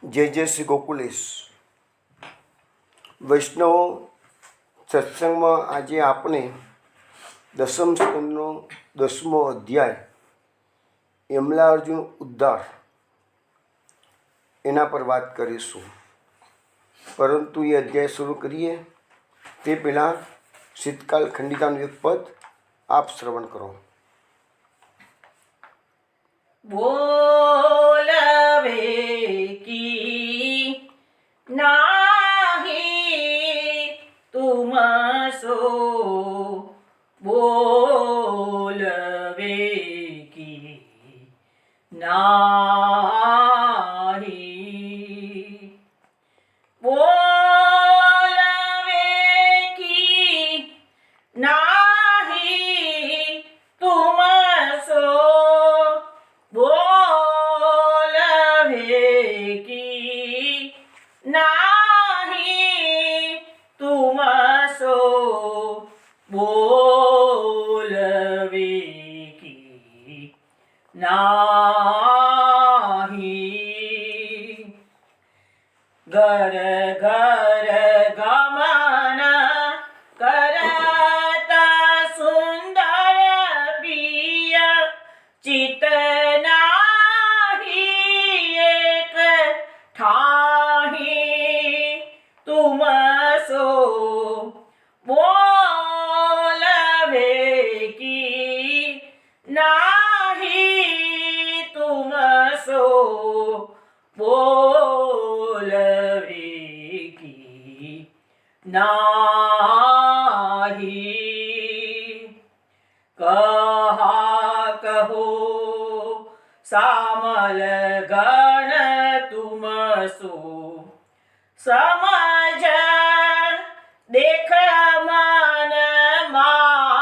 જય જય શ્રી ગોકુલેશ વૈષ્ણવ સત્સંગમાં આજે આપણે દસમ સ્કંદનો 10મો અધ્યાય યમલા અર્જુન ઉદ્ધાર એના પર વાત કરીશું. પરંતુ એ અધ્યાય શરૂ કરીએ તે પહેલાં શીતકાલ ખંડિતાનું એક પદ આપ શ્રવણ કરો. બોલવે કી નાહી તુમ સો બોલવે કી નાહી બોલવે કી નાહી તુમ સો बोलवे की नाही तुम सो बोलवे की नाही घर घर गमन करता सुंदर प्रिय चित तुम सो बोलवे की नाही तुम सो बोलवे की नाही कहा कहो सामल गण तुम सो समझ देख मन माही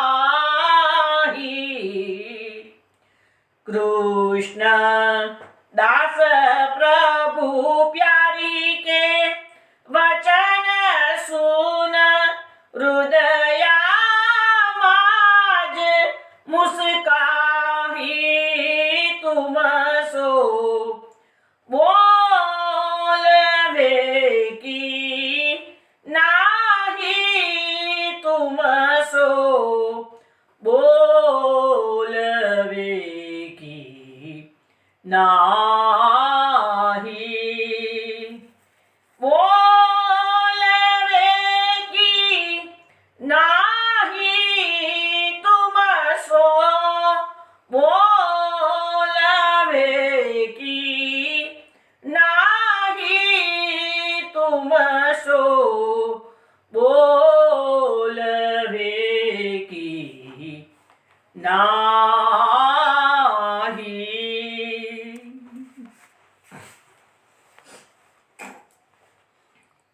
कृष्ण दास प्रभु प्यारी के वचन सुन हृदया माज मुस्काही तुम सो बोलवे की नाही तुम सो बोलवे की नाही बोलवे की नाही तुम सो बोलवे की नाही तुम सो बोलवे की नाही.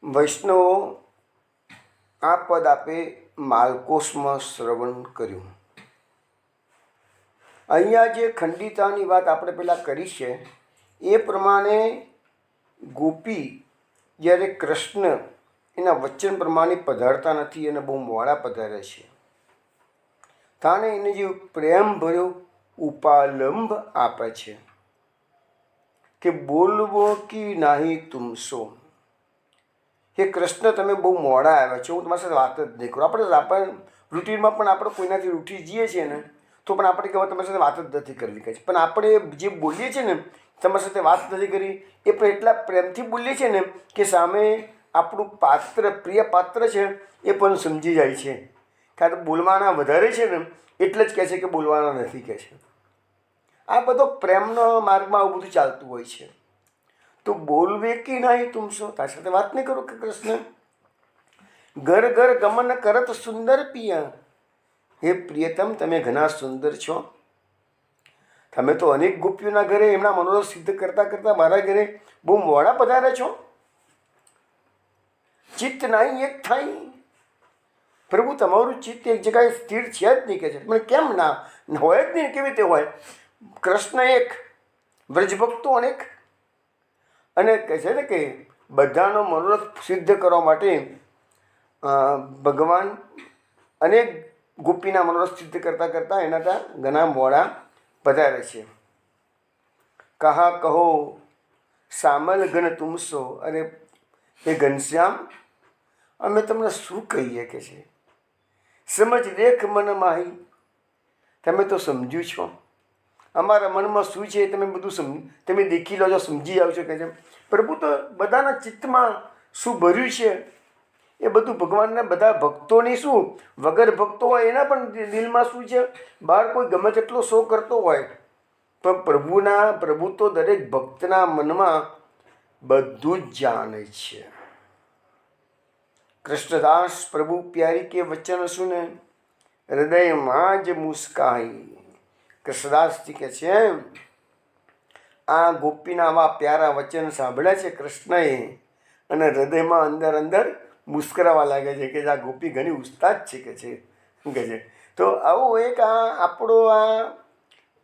વૈષ્ણવો આ પદ આપે માલકોશમાં શ્રવણ કર્યું. અહીંયા જે ખંડિતાની વાત આપણે પહેલાં કરી છે એ પ્રમાણે ગોપી જ્યારે કૃષ્ણ એના વચન પ્રમાણે પધારતા નથી અને બહુ મોડા પધારે છે તાણે એને જે પ્રેમ ભર્યો ઉપાલંબ આપે છે કે બોલવો કે નાહી તુમસો. કે કૃષ્ણ તમે બહુ મોડા આવ્યા છો, હું તમારી સાથે વાત જ નહીં કરું. આપણે રૂટીનમાં પણ આપણે કોઈનાથી રૂઠી જઈએ છીએ ને તો પણ આપણે કહેવાય તમારી સાથે વાત જ નથી કરવી કહે છે. પણ આપણે જે બોલીએ છીએ ને તમારી સાથે વાત નથી કરી એ પણ એટલા પ્રેમથી બોલીએ છીએ ને કે સામે આપણું પાત્ર પ્રિય પાત્ર છે એ પણ સમજી જાય છે. કારણ કે બોલવાના વધારે છે ને એટલે જ કહે છે કે બોલવાના નથી કહે છે. આ બધો પ્રેમનો માર્ગમાં આવું બધું ચાલતું હોય છે. તો બોલવે કે નહીં તુમ સો, તારી સાથે વાત નહીં કરો કે કૃષ્ણ. ઘર ઘર ગમન કરત સુંદર પિયા, હે પ્રિયતમ તમે ઘણા સુંદર છો. તમે તો અનેક ગોપીઓના ઘરે એમના મનોરથ સિદ્ધ કરતાં કરતાં મારા ઘરે બહુ મોડા પધારે છો. ચિત્ત નહીં એક થાય પ્રભુ, તમારું ચિત્ત એક જગ્યાએ સ્થિર છે જ નહીં કહે છે. મને કેમ ના હોય જ નહીં, કેવી રીતે હોય? કૃષ્ણ એક, વ્રજભક્તો અનેક, અને કહે છે ને કે બધાનો મનોરથ સિદ્ધ કરવા માટે ભગવાન અનેક ગોપીના મનોરથ સિદ્ધ કરતાં કરતાં એના ત્યાં ઘણા મોડા પધારે છે. કહા કહો સામલ ઘન તુમસો, અરે એ ઘનશ્યામ અમે તમને શું કહીએ કે છે, સમજ દેખ મન માહી, તમે તો સમજ્યું છો, અમારા મનમાં શું છે એ તમે બધું તમે દેખી લો છો, સમજી આવશો કે છે. પ્રભુ તો બધાના ચિત્તમાં શું ભર્યું છે એ બધું ભગવાનના બધા ભક્તોની શું વગર ભક્તો હોય એના પણ દિલમાં શું છે, બહાર કોઈ ગમે તેટલો શો કરતો હોય પણ પ્રભુ તો દરેક ભક્તના મનમાં બધું જ જાણે છે. કૃષ્ણદાસ પ્રભુ પ્યારી કે વચન સુને હૃદયમાં જ મુસ્કાઈ. કૃષ્ણદાસજી કે છે આ ગોપીના આવા પ્યારા વચન સાંભળ્યા છે કૃષ્ણએ અને હૃદયમાં અંદર અંદર મુસ્કરાવા લાગે છે કે આ ગોપી ઘણી ઉસ્તાદ છે કે છે. તો આવું એક આપણો આ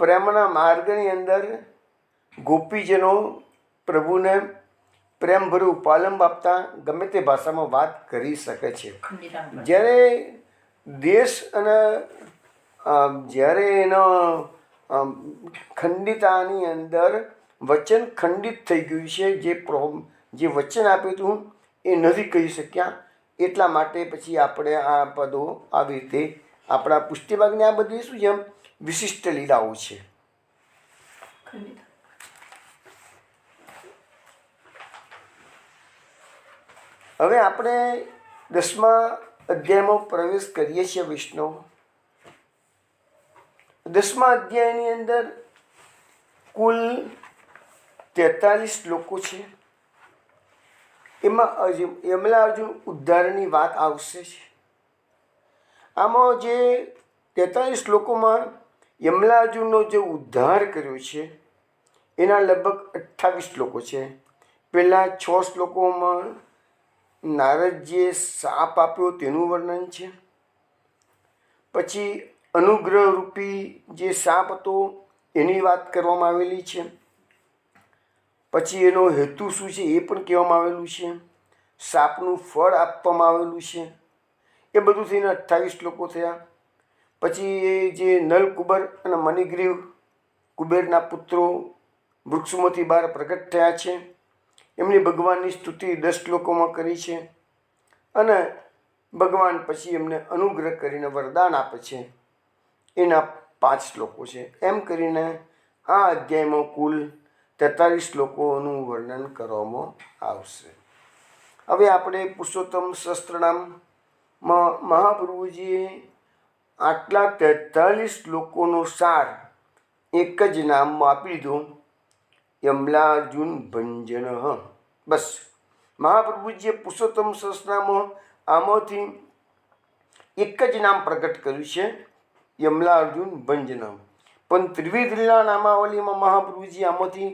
પ્રેમના માર્ગની અંદર ગોપીજનો પ્રભુને પ્રેમભર્યું પાલન આપતા ગમે તે ભાષામાં વાત કરી શકે છે. જ્યારે દેશ અને જ્યારે એનો ખંડિતાની અંદર વચન ખંડિત થઈ ગયું છે, જે વચન આપ્યું હતું એ નથી કહી શક્યા, એટલા માટે પછી આપણે આ પદો આવી રીતે આપણા પુષ્ટિભાગની આ બધી શું છે વિશિષ્ટ લીલાઓ છે. હવે આપણે 10મા અધ્યાયમાં પ્રવેશ કરીએ છીએ. વિષ્ણુ 10મા અધ્યાયની અંદર કુલ 43 શ્લોકો છે. એમાં યમલા અર્જુન ઉદ્ધારની વાત આવશે. આમાં જે 43 શ્લોકોમાં યમલા અર્જુનનો જે ઉદ્ધાર કર્યો છે એના લગભગ 28 શ્લોકો છે. પહેલાં 6 શ્લોકોમાં નારદજીએ શાપ આપ્યો તેનું વર્ણન છે. પછી અનુગ્રહરૂપી જે શાપ હતો એની વાત કરવામાં આવેલી છે. પછી એનો હેતુ શું છે એ પણ કહેવામાં આવેલું છે. શાપનું ફળ આપવામાં આવેલું છે. એ બધું થઈને 28 શ્લોકો થયા. પછી એ જે નલ કુબર અને મણિગ્રીવ કુબેરના પુત્રો વૃક્ષોમાંથી બહાર પ્રગટ થયા છે એમની ભગવાનની સ્તુતિ 10 શ્લોકોમાં કરી છે. અને ભગવાન પછી એમને અનુગ્રહ કરીને વરદાન આપે છે એના 5 શ્લોકો છે. એમ કરીને આ અધ્યાયમાં કુલ 43 શ્લોકોનું વર્ણન કરવામાં આવશે. હવે આપણે પુરુષોત્તમ સહસ્ત્રનામમાં મહાપ્રભુજીએ આટલા 43 શ્લોકોનો સાર એક જ નામમાં આપી દીધો, યમલાર્જુન ભંજન. બસ મહાપ્રભુજીએ પુરુષોત્તમ સહસ્ત્રનામમાં આમાંથી એક જ નામ પ્રગટ કર્યું છે, યમલાર્જુન ભંજન. પણ ત્રિવિધ લીલા નામાવલીમાં મહાપ્રભુજી આમાંથી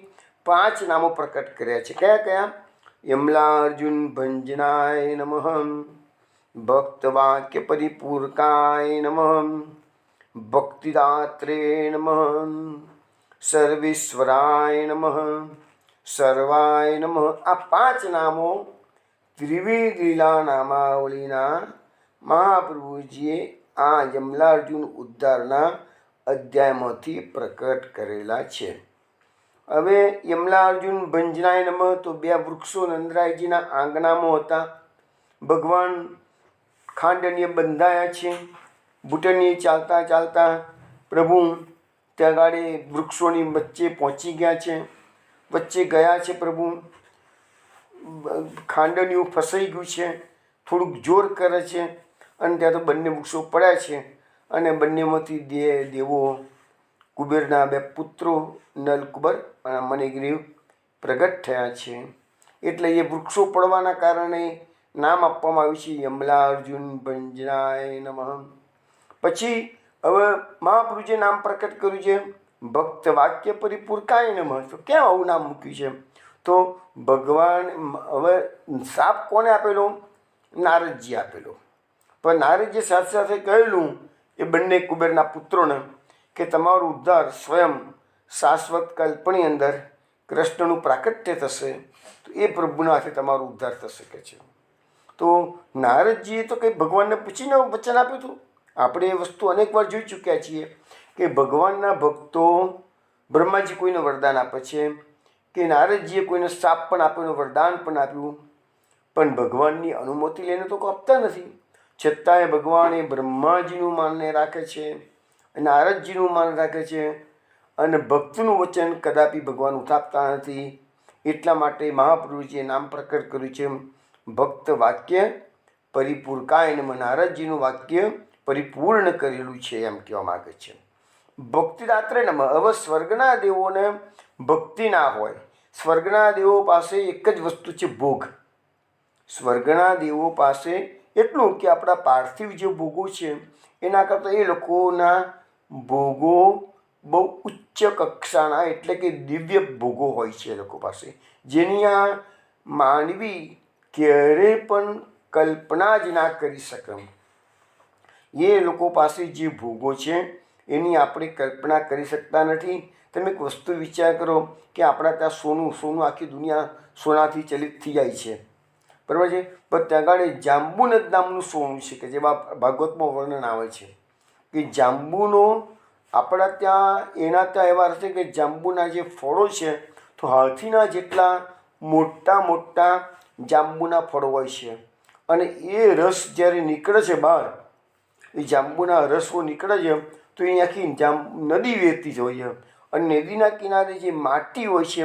5 નામો પ્રકટ કર્યા છે. કયા કયા? યમલાર્જુન ભંજનાય નમઃ, ભક્તવાક્ય પરિપૂરકાય નમઃ, ભક્તિદાત્રે નમઃ, સર્વેશ્વરાય નમઃ, સર્વાય નમઃ. આ 5 નામો ત્રિવિધ લીલા નામાવલીના મહાપ્રભુજીએ આ યમલાર્જુન ઉદ્ધારના અધ્યાયમાંથી પ્રકટ કરેલા છે. હવે યમલાર્જુન ભંજનાય નમઃ તો 2 વૃક્ષો નંદરાયજીના આંગણામાં હતા. ભગવાન ખાંડનીએ બંધાયા છે. ભૂટનીએ ચાલતા ચાલતા પ્રભુ ત્યાં ગાડે વૃક્ષોની વચ્ચે પહોંચી ગયા છે. વચ્ચે ગયા છે પ્રભુ. ખાંડનિયું ફસાઈ ગયું છે, થોડુંક જોર કરે છે અને ત્યાં તો બંને વૃક્ષો પડ્યા છે અને બંનેમાંથી દેવો કુબેરના 2 પુત્રો નલકુબર અને મણિગ્રીવ પ્રગટ થયા છે. એટલે એ વૃક્ષો પડવાના કારણે નામ આપવામાં આવ્યું છે યમલાર્જુન ભંજનાય નમઃ. પછી હવે મહાપ્રભુજીએ નામ પ્રકટ કર્યું છે ભક્ત વાક્ય પરિપૂરકાય નમઃ. તો કેમ આવું નામ મૂક્યું છે? તો ભગવાન હવે શાપ કોને આપેલો? નારદજી આપેલો. પણ નારદજી સાથે સાથે કહેલું એ બંને કુબેરના પુત્રોને કે તમારો ઉદ્ધાર સ્વયં શાશ્વત કલ્પની અંદર કૃષ્ણનું પ્રાકટ્ય થશે તો એ પ્રભુના હાથે તમારો ઉદ્ધાર થશે કે છે. તો નારદજીએ તો કંઈ ભગવાનને પૂછીને વચન આપ્યું હતું. આપણે એ વસ્તુ અનેક વાર જોઈ ચૂક્યા છીએ કે ભગવાનના ભક્તો બ્રહ્માજી કોઈને વરદાન આપે છે, કે નારદજીએ કોઈને શાપ પણ આપ્યો અને વરદાન પણ આપ્યું, પણ ભગવાનની અનુમતિ લઈને તો આપતા નથી. છતાંય ભગવાન એ બ્રહ્માજીનું માનને રાખે છે, નારદજીનું માન રાખે છે, અને ભક્તનું વચન કદાપી ભગવાન ઉઠાવતા નથી. એટલા માટે મહાપ્રભુજીએ નામ પ્રકટ કર્યું છે ભક્ત વાક્ય પરિપૂર્કાય નમઃ. નારદજીનું વાક્ય પરિપૂર્ણ કરેલું છે એમ કહેવા માગે છે. ભક્તિદાત્રે નમઃ. હવે સ્વર્ગના દેવોને ભક્તિ ના હોય. સ્વર્ગના દેવો પાસે એક જ વસ્તુ છે, ભોગ. સ્વર્ગના દેવો પાસે એટલું કે આપણા પાર્થિવ જે ભોગો છે એના કરતાં એ લોકોના ભોગો બહુ ઉચ્ચ કક્ષાના એટલે કે દિવ્ય ભોગો હોય છે એ લોકો પાસે, જેની આ માનવી ક્યારે પણ કલ્પના જ ના કરી શકે. એ લોકો પાસે જે ભોગો છે એની આપણે કલ્પના કરી શકતા નથી. તમે એક વસ્તુ વિચાર કરો કે આપણા ત્યાં સોનું આખી દુનિયા સોનાથી ચલિત થઈ જાય છે, બરાબર છે, પણ ત્યાં આગળ જાંબુનદ નામનું સોનું છે કે જેમાં ભાગવતમાં વર્ણન આવે છે કે જાંબુનો આપણા ત્યાં એના ત્યાં એવા હશે કે જાંબુના જે ફળો છે તો હાથીના જેટલા મોટા મોટા જાંબુના ફળો હોય છે, અને એ રસ જ્યારે નીકળે છે બહાર, એ જાંબુના રસો નીકળે છે તો એ આખી નદી વહેતી જ હોય છે, અને નદીના કિનારે જે માટી હોય છે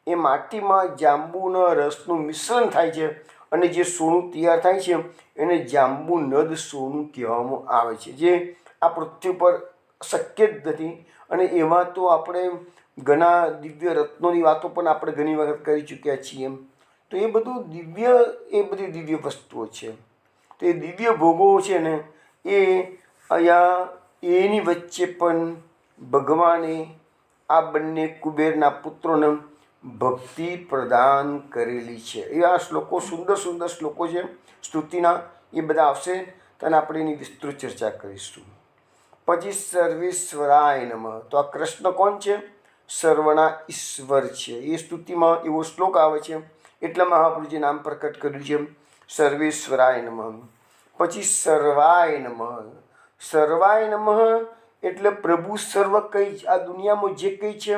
એ માટીમાં જાંબુના રસનું મિશ્રણ થાય છે, અને જે સોનું તૈયાર થાય છે એને જાંબુનદ સોનું કહેવામાં આવે છે, જે આ પૃથ્વી પર શક્ય જ નથી. અને એવા તો આપણે ઘણા દિવ્ય રત્નોની વાતો પણ આપણે ઘણી વખત કરી ચૂક્યા છીએ. તો એ બધું બધી દિવ્ય વસ્તુઓ છે. તો એ દિવ્ય ભોગો છે ને એ અહીંયા એની વચ્ચે પણ ભગવાને આ બંને કુબેરના પુત્રોને ભક્તિ પ્રદાન કરેલી છે. એવા શ્લોકો, સુંદર સુંદર શ્લોકો છે સ્તુતિના, એ બધા આવશે અને આપણે એની વિસ્તૃત ચર્ચા કરીશું. પછી સર્વેશ્વરાય નમઃ. તો આ કૃષ્ણ કોણ છે? સર્વના ઈશ્વર છે. એ સ્તુતિમાં એવો શ્લોક આવે છે એટલા મહાપ્રભુજી નામ પ્રકટ કર્યું છે સર્વેશ્વરાય નમઃ. પછી સર્વાય નમઃ. સર્વાય નમઃ એટલે પ્રભુ સર્વ કંઈ આ દુનિયામાં જે કંઈ છે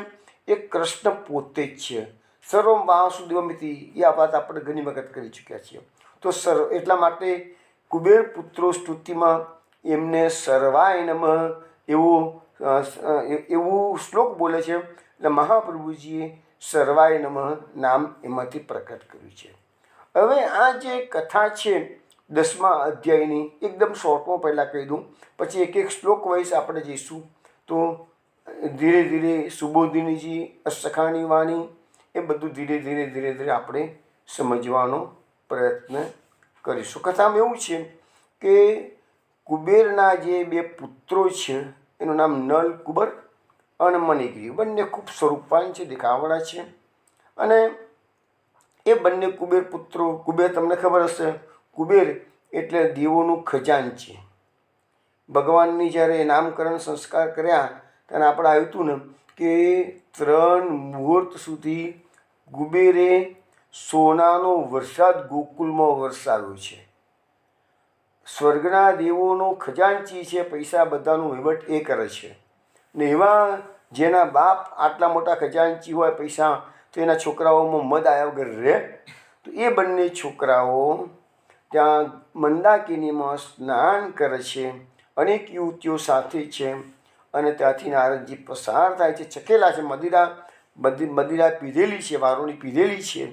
એ કૃષ્ણ પોતે જ છે. સર્વમ વાસુદેવમિતિ, એ આ વાત આપણે ઘણી વખત કરી ચૂક્યા છીએ. તો એટલા માટે કુબેર પુત્રો સ્તુતિમાં એમને સર્વાય નમઃ એવું શ્લોક બોલે છે. એટલે મહાપ્રભુજીએ સર્વાય નમઃ નામ એમાંથી પ્રકટ કર્યું છે. હવે આ જે કથા છે 10મા અધ્યાયની એકદમ શોર્ટમાં પહેલાં કહી દઉં, પછી એક એક શ્લોક વાઇઝ આપણે જઈશું. તો ધીરે ધીરે સુબોધિનીજી, અસખાની વાણી, એ બધું ધીરે ધીરે આપણે સમજવાનો પ્રયત્ન કરીશું. કથામાં એવું છે કે કુબેરના જે બે પુત્રો છે એનું નામ નલ કુબર અને મણિગ્રીવ, બંને ખૂબ સ્વરૂપવાન છે, દેખાવડા છે. અને એ બંને કુબેર પુત્રો, કુબેર તમને ખબર હશે, કુબેર એટલે દેવોનું ખજાનચી. ભગવાનની જ્યારે નામકરણ સંસ્કાર કર્યા ત્યારે આપણે આવ્યું હતું ને કે 3 મુહૂર્ત સુધી કુબેરે સોનાનો વરસાદ ગોકુલમાં વરસાવ્યો છે. સ્વર્ગના દેવોનો ખજાનચી છે, પૈસા બધાનું વહીવટ એ કરે છે. ને એવા જેના બાપ આટલા મોટા ખજાનચી હોય પૈસા, તો એના છોકરાઓમાં મદ આવ્યા વગર રહે. તો એ બંને છોકરાઓ ત્યાં મંદાકિનીમાં સ્નાન કરે છે, અનેક યુવતીઓ સાથે છે, અને ત્યાંથી નારદજી પસાર થાય છે. ચકેલા છે, મદિરા પીધેલી છે, વારોણી પીધેલી છે,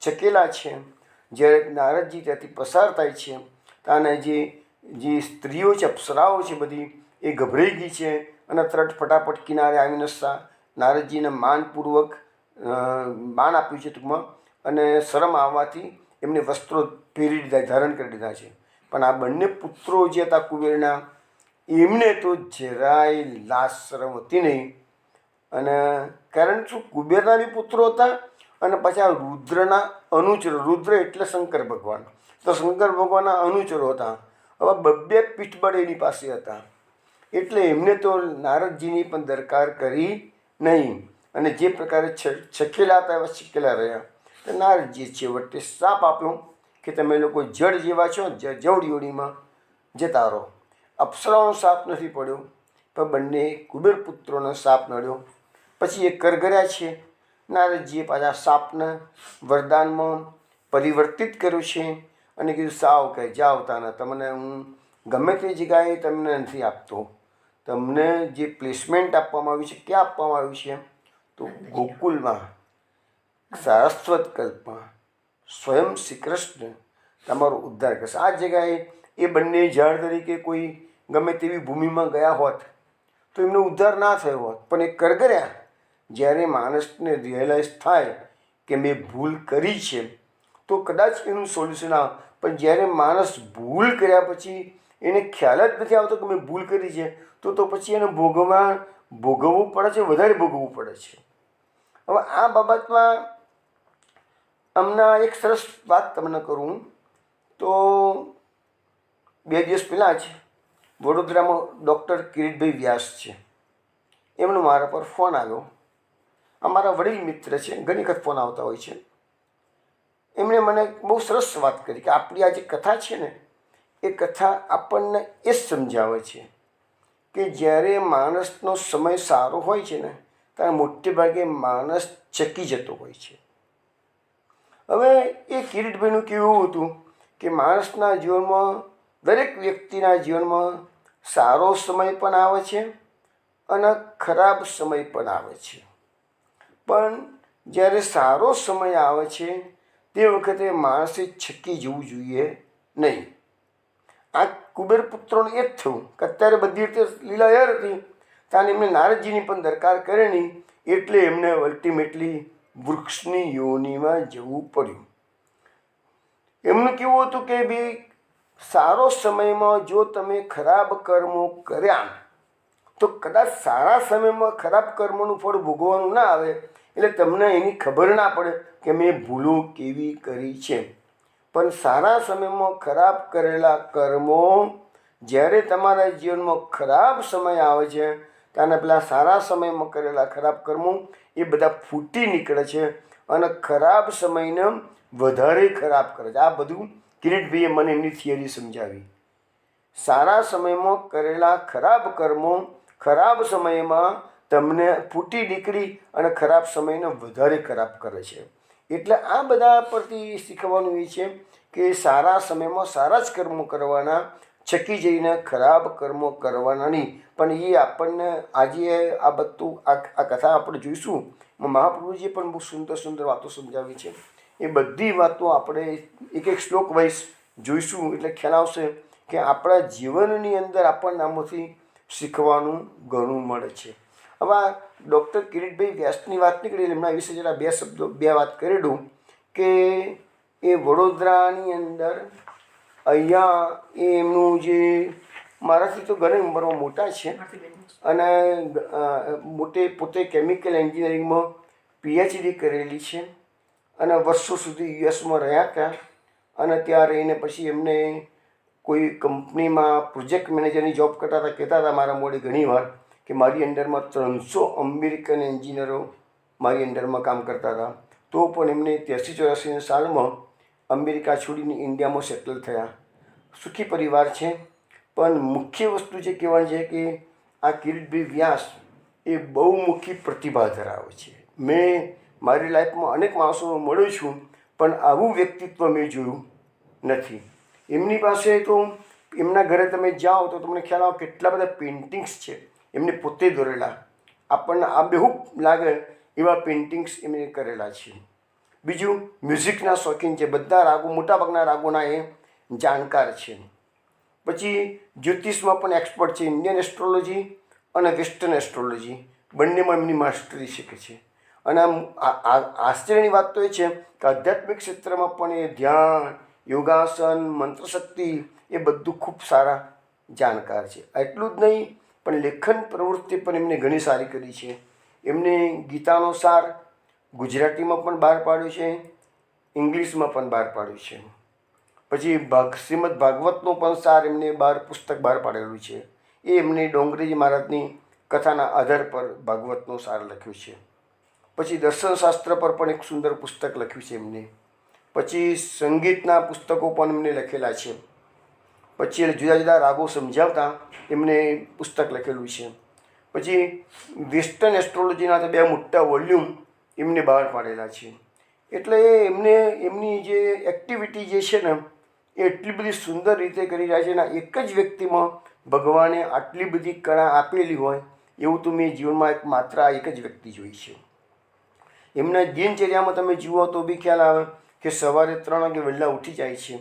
ચકેલા છે. જ્યારે નારદજી ત્યાંથી પસાર થાય છે ત્યાંના જે સ્ત્રીઓ છે, અપ્સરાઓ છે બધી, એ ગભરાઈ ગઈ છે અને તરત ફટાફટ કિનારે આવીને નારદજીને માનપૂર્વક માન આપ્યું છે ટૂંકમાં, અને શરમ આવવાથી એમને વસ્ત્રો પહેરી લીધા, ધારણ કરી લીધા છે. પણ આ બંને પુત્રો જે હતા કુબેરના, એમને તો જરાય લાજ શરમ હતી નહીં. અને કારણ શું, કુબેરના બી પુત્રો હતા અને પછી આ રુદ્રના અનુચરો, રુદ્ર એટલે શંકર ભગવાન, તો શંકર ભગવાનના અનુચરો હતા. હવે 2 પીઠબળ એની પાસે હતા, એટલે એમને તો નારદજીની પણ દરકાર કરી નહીં. અને જે પ્રકારે છકેલા હતા એવા છકેલા રહ્યા. તો નારદજીએ છેવટે શાપ આપ્યો કે તમે લોકો જળ જેવા છો, જવડીઓડીમાં જતા રહો. અપ્સરાઓનો શાપ નથી પડ્યો, પણ બંને કુબેર પુત્રોનો શાપ નડ્યો. પછી એ કરગર્યા છે, નારદજીએ પાછા સાપને વરદાનમાં પરિવર્તિત કર્યું છે અને કીધું સાવ કે જાઓ તાના, તમને હું ગમે તે જગ્યાએ તમને નથી આપતો. તમને જે પ્લેસમેન્ટ આપવામાં આવ્યું છે ક્યાં આપવામાં આવ્યું છે? તો ગોકુલમાં, સારસ્વત કલ્પમાં સ્વયં શ્રી કૃષ્ણ તમારો ઉદ્ધાર કરશે. આ જગ્યાએ એ બંને ઝાડ તરીકે કોઈ ગમે તેવી ભૂમિમાં ગયા હોત તો એમનો ઉદ્ધાર ના થયો હોત. પણ એ કરગર્યા જ્યારે માણસને રિયલાઇઝ થાય કે મેં ભૂલ કરી છે તો કદાચ એનું સોલ્યુશન આવે. પણ જ્યારે માણસ ભૂલ કર્યા પછી એને ખ્યાલ જ નથી આવતો કે મેં ભૂલ કરી છે તો પછી એને ભોગવવું પડે છે, વધારે ભોગવવું પડે છે. હવે આ બાબતમાં હમણાં એક સરસ વાત તમને કરું તો 2 દિવસ પહેલાં જ વડોદરામાં ડૉક્ટર કિરીટભાઈ વ્યાસ છે, એમનો મારા પર ફોન આવ્યો. અમારા વડીલ મિત્ર છે, ઘણી વખત ફોન આવતા હોય છે. એમણે મને બહુ સરસ વાત કરી કે આપણી આ જે કથા છે ને એ કથા આપણને એ જ સમજાવે છે કે જ્યારે માણસનો સમય સારો હોય છે ને ત્યારે મોટે ભાગે માણસ ચકી જતો હોય છે. હવે એ કિરીટભાઈનું કેવું હતું કે માણસના જીવનમાં, દરેક વ્યક્તિના જીવનમાં સારો સમય પણ આવે છે અને ખરાબ સમય પણ આવે છે. પણ જ્યારે સારો સમય આવે છે તે વખતે માણસે છકી જવું જોઈએ નહીં. આ કુબેર પુત્રોને એ જ થયું કે અત્યારે બધી રીતે લીલા યાર હતી ત્યાં એમને નારદજીની પણ દરકાર કરે નહીં, એટલે એમને અલ્ટિમેટલી વૃક્ષની યોનિમાં જવું પડ્યું. એમનું કેવું હતું કે ભાઈ સારો સમયમાં જો તમે ખરાબ કર્મો કર્યા તો કદાચ સારા સમયમાં ખરાબ કર્મોનું ફળ ભોગવવાનું ના આવે, એટલે તમને એની ખબર ના પડે કે મેં ભૂલો કેવી કરી છે. પણ સારા સમયમાં ખરાબ કરેલા કર્મો જ્યારે તમારા જીવનમાં ખરાબ સમય આવે છે ત્યારે પેલા સારા સમયમાં કરેલા ખરાબ કર્મો એ બધા ફૂટી નીકળે છે અને ખરાબ સમયને વધારે ખરાબ કરે છે. આ બધું કિરીટભાઈએ મને એમની થિયરી સમજાવી. સારા સમયમાં કરેલા ખરાબ કર્મો ખરાબ સમયમાં તમને ફૂટી નીકળી અને ખરાબ સમયને વધારે ખરાબ કરે છે. એટલે આ બધા પરથી શીખવાનું એ છે કે સારા સમયમાં સારા જ કર્મો કરવાના, છકી જઈને ખરાબ કર્મો કરવાના નહીં. પણ એ આપણને આજે આ બધું આ કથા આપણે જોઈશું, મહાપ્રભુજીએ પણ બહુ સુંદર સુંદર વાતો સમજાવી છે. એ બધી વાતો આપણે એક એક શ્લોક વાઇઝ જોઈશું એટલે ખ્યાલ આવશે કે આપણા જીવનની અંદર આપણને આમાંથી શીખવાનું ઘણું મળે છે. હવે આ ડૉક્ટર કિરીટભાઈ વ્યાસની વાત નીકળી, એમના વિશે જરા બે વાત કરી દઉં કે એ વડોદરાની અંદર અહીંયા એમનું જે મારાથી તો ઘણી ઉંમરમાં મોટા છે અને પોતે કેમિકલ એન્જિનિયરિંગમાં PhD કરેલી છે અને વર્ષો સુધી US રહ્યા હતા. અને ત્યાં રહીને પછી એમને કોઈ કંપનીમાં પ્રોજેક્ટ મેનેજરની જોબ કરતા હતા. કહેતા હતા મારા મોડે ઘણીવાર કે મારી અંડરમાં 300 અમેરિકન એન્જિનિયરો મારી અંડરમાં કામ કરતા હતા. તો પણ એમને 83-84 સાલમાં અમેરિકા છોડીને ઇન્ડિયામાં સેટલ થયા. સુખી પરિવાર છે. પણ મુખ્ય વસ્તુ જે કહેવાની છે કે આ કિરીટભાઈ વ્યાસ એ બહુમુખી પ્રતિભા ધરાવે છે. મેં મારી લાઈફમાં અનેક માણસોને મળ્યો છું પણ આવું વ્યક્તિત્વ મેં જોયું નથી. એમની પાસે તો એમના ઘરે તમે જાઓ તો તમને ખ્યાલ આવે કેટલા બધા પેઇન્ટિંગ્સ છે એમને પોતે દોરેલા. આપણને આબેહૂબ લાગે એવા પેઇન્ટિંગ્સ એમણે કરેલા છે. બીજું મ્યુઝિકના શોખીન છે, બધા રાગો, મોટાભાગના રાગોના એ જાણકાર છે. પછી જ્યોતિષમાં પણ એક્સપર્ટ છે. ઇન્ડિયન એસ્ટ્રોલોજી અને વેસ્ટર્ન એસ્ટ્રોલોજી બંનેમાં એમની માસ્ટરી શીખે છે. અને આશ્ચર્યની વાત તો એ છે કે આધ્યાત્મિક ક્ષેત્રમાં પણ એ ધ્યાન, યોગાસન, મંત્રશક્તિ એ બધું ખૂબ સારા જાણકાર છે. એટલું જ નહીં પણ લેખન પ્રવૃત્તિ પણ એમને ઘણી સારી કરી છે. એમને ગીતાનો સાર ગુજરાતીમાં પણ બહાર પાડ્યો છે, ઇંગ્લિશમાં પણ બહાર પાડ્યું છે. પછી શ્રીમદ ભાગવતનો પણ સાર એમને પુસ્તક બહાર પાડેલું છે. એ એમને ડોંગરીજી મહારાજની કથાના આધાર પર ભાગવતનો સાર લખ્યું છે. પછી દર્શનશાસ્ત્ર પર પણ એક સુંદર પુસ્તક લખ્યું છે એમને. પછી સંગીતના પુસ્તકો પણ એમને લખેલા છે. પછી જુદા જુદા રાગો સમજાવતા એમને પુસ્તક લખેલું છે. પછી વેસ્ટર્ન એસ્ટ્રોલોજીના તો 2 મોટા વોલ્યુમ એમને બહાર પાડેલા છે. એટલે એમને એમની જે એક્ટિવિટી જે છે ને એ એટલી બધી સુંદર રીતે કરી રહ્યા છે ને એક જ વ્યક્તિમાં ભગવાને આટલી બધી કળા આપેલી હોય એવું તો મેં જીવનમાં માત્ર આ એક જ વ્યક્તિ જોઈ છે. એમના દિનચર્યામાં તમે જુઓ તો બી ખ્યાલ આવે કે સવારે 3 વાગે વહેલા ઉઠી જાય છે,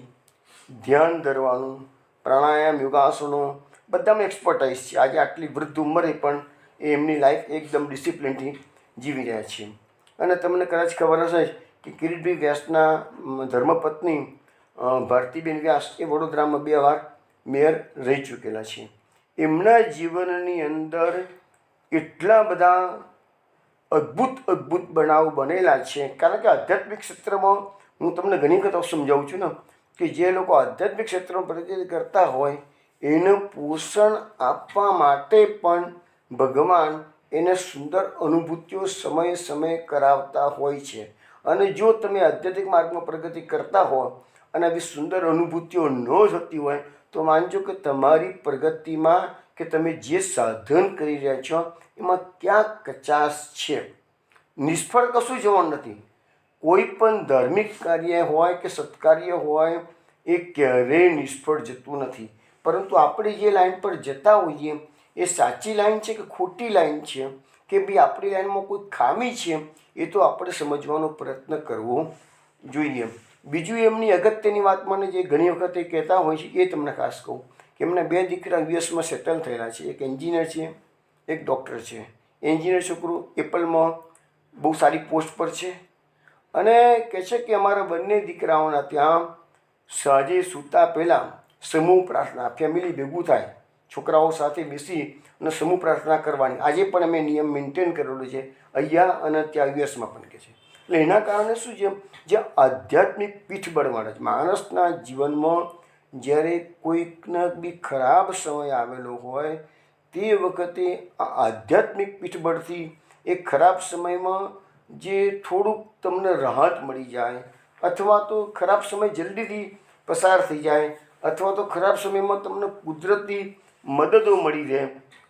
ધ્યાન ધરવાનું, પ્રાણાયામ, યોગાસનો બધામાં એક્સપર્ટાઇઝ છે. આજે આટલી વૃદ્ધ ઉંમરે પણ એ એમની લાઈફ એકદમ ડિસિપ્લિનથી જીવી રહ્યા છે. અને તમને કદાચ ખબર હશે કે કિરીટભાઈ વ્યાસના ધર્મપત્ની ભારતીબેન વ્યાસ એ વડોદરામાં 2 વાર મેયર રહી ચૂકેલા છે. એમના જીવનની અંદર એટલા બધા અદ્ભુત બનાવ બનેલા છે. કારણ કે આધ્યાત્મિક ક્ષેત્રમાં હું તમને ઘણી વખત સમજાવું છું ને કે જે લોકો આધ્યાત્મિક ક્ષેત્રમાં પ્રગતિ કરતા હોય એનું પોષણ આપવા માટે પણ ભગવાન એને સુંદર અનુભૂતિઓ સમયે કરાવતા હોય છે. અને જો તમે આધ્યાત્મિક માર્ગમાં પ્રગતિ કરતા હો અને આવી સુંદર અનુભૂતિઓ ન થતી હોય તો માનજો કે તમારી પ્રગતિમાં કે તમે જે સાધન કરી રહ્યા છો એમાં ક્યાંક કચાશ છે. નિષ્ફળ કશું જવાનું નથી. કોઈ પણ ધાર્મિક કાર્ય હોય કે સત્કાર્ય હોય એ ક્યારેય નિષ્ફળ જતું નથી. પરંતુ આપણે જે લાઈન પર જતા હોઈએ એ સાચી લાઈન છે કે ખોટી લાઈન છે કે ભાઈ આપણી લાઈનમાં કોઈ ખામી છે એ તો આપણે સમજવાનો પ્રયત્ન કરવો જોઈએ. બીજું એમની અગત્યની વાત મને જે ઘણી વખત એ કહેતા હોય છે એ તમને ખાસ કહું કે એમના 2 દીકરા યુએસમાં સેટલ થયેલા છે. એક એન્જિનિયર છે, એક ડૉક્ટર છે. એન્જિનિયર છોકરો એપલમાં બહુ સારી પોસ્ટ પર છે અને કહે છે કે અમારા બંને દીકરાઓના ત્યાં સાંજે સૂતા પહેલાં સમૂહ પ્રાર્થના, ફેમિલી ભેગું થાય, છોકરાઓ સાથે બેસી અને સમૂહ પ્રાર્થના કરવાની. આજે પણ અમે નિયમ મેન્ટેન કરેલો છે અહીંયા અને ત્યાં યુએસમાં પણ કહે છે. એટલે એના કારણે શું છે, જે આધ્યાત્મિક પીઠબળ મળે છે માણસના જીવનમાં. જ્યારે કોઈકને બી ખરાબ સમય આવેલો હોય તે વખતે આ આધ્યાત્મિક પીઠબળથી એ ખરાબ સમયમાં જે થોડુંક તમને રાહત મળી જાય અથવા તો ખરાબ સમય જલ્દીથી પસાર થઈ જાય અથવા તો ખરાબ સમયમાં તમને કુદરતી મદદો મળી રહે.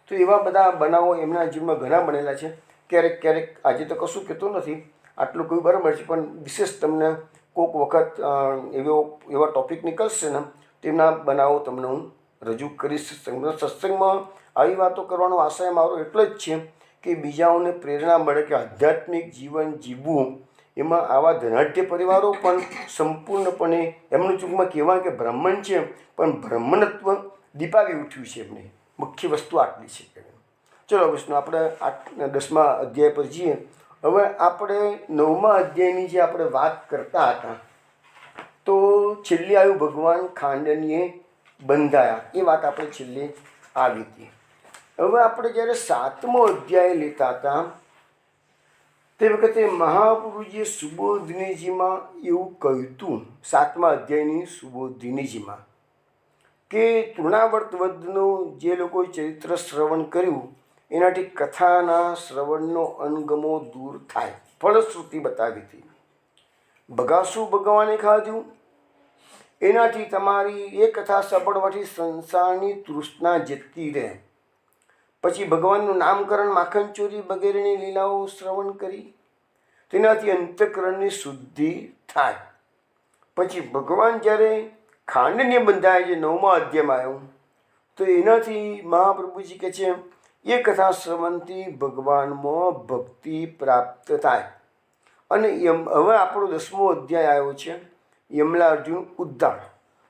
તો એવા બધા બનાવો એમના જીવનમાં ઘણા બનેલા છે. ક્યારેક આજે તો કશું કહેતો નથી, આટલું કોઈ બરાબર છે, પણ વિશેષ તમને કોઈક વખત એવા ટૉપિક નીકળશે ને તેમના બનાવો તમને હું રજૂ કરીશ. સત્સંગમાં આવી વાતો કરવાનો આશય મારો એટલો જ છે કે બીજાઓને પ્રેરણા મળે કે આધ્યાત્મિક જીવન જીવવું. એમાં આવા ધનાઢ્ય પરિવારો પણ સંપૂર્ણપણે એમનું ટૂંકમાં કહેવાય કે બ્રાહ્મણ છે પણ બ્રાહ્મણત્વ દીપાવી ઉઠ્યું છે. એમને મુખ્ય વસ્તુ આટલી છે. ચલો વિષ્ણુ, આપણે 10મા અધ્યાય પર જઈએ. હવે આપણે 9મા અધ્યાયની જે આપણે વાત કરતા હતા તો છેલ્લે આવ્યું ભગવાન ખાંડનીએ બંધાયા. એ વાત આપણે છેલ્લે આવી હતી. હવે આપણે જ્યારે 7મો અધ્યાય લેતા હતા તે વખતે મહાપુરુષજીએ સુબોધિનીજીમાં એવું કહ્યું હતું, 7મા અધ્યાયની સુબોધિનીજીમાં, કે તૃણાવર્ત વધનું જે લોકોએ ચરિત્ર શ્રવણ કર્યું એનાથી કથાના શ્રવણનો અણગમો દૂર થાય. ફળશ્રુતિ બતાવી હતી. બગાસું ભગવાને ખાધું એનાથી તમારી એ કથા સાંભળવાથી સંસારની તૃષ્ણા જતી રહે. પછી ભગવાનનું નામકરણ, માખણ ચોરી વગેરેની લીલાઓ શ્રવણ કરી તેનાથી અંતઃકરણની શુદ્ધિ થાય. પછી ભગવાન જ્યારે ખાંડને બંધાય છે 9મા અધ્યાયમાં આવ્યું તો એનાથી મહાપ્રભુજી કહે છે એ કથા શ્રવણથી ભગવાનમાં ભક્તિ પ્રાપ્ત થાય. અને હવે આપણો 10મો અધ્યાય આવ્યો છે, યમલા અર્જુન ઉદ્ધાર.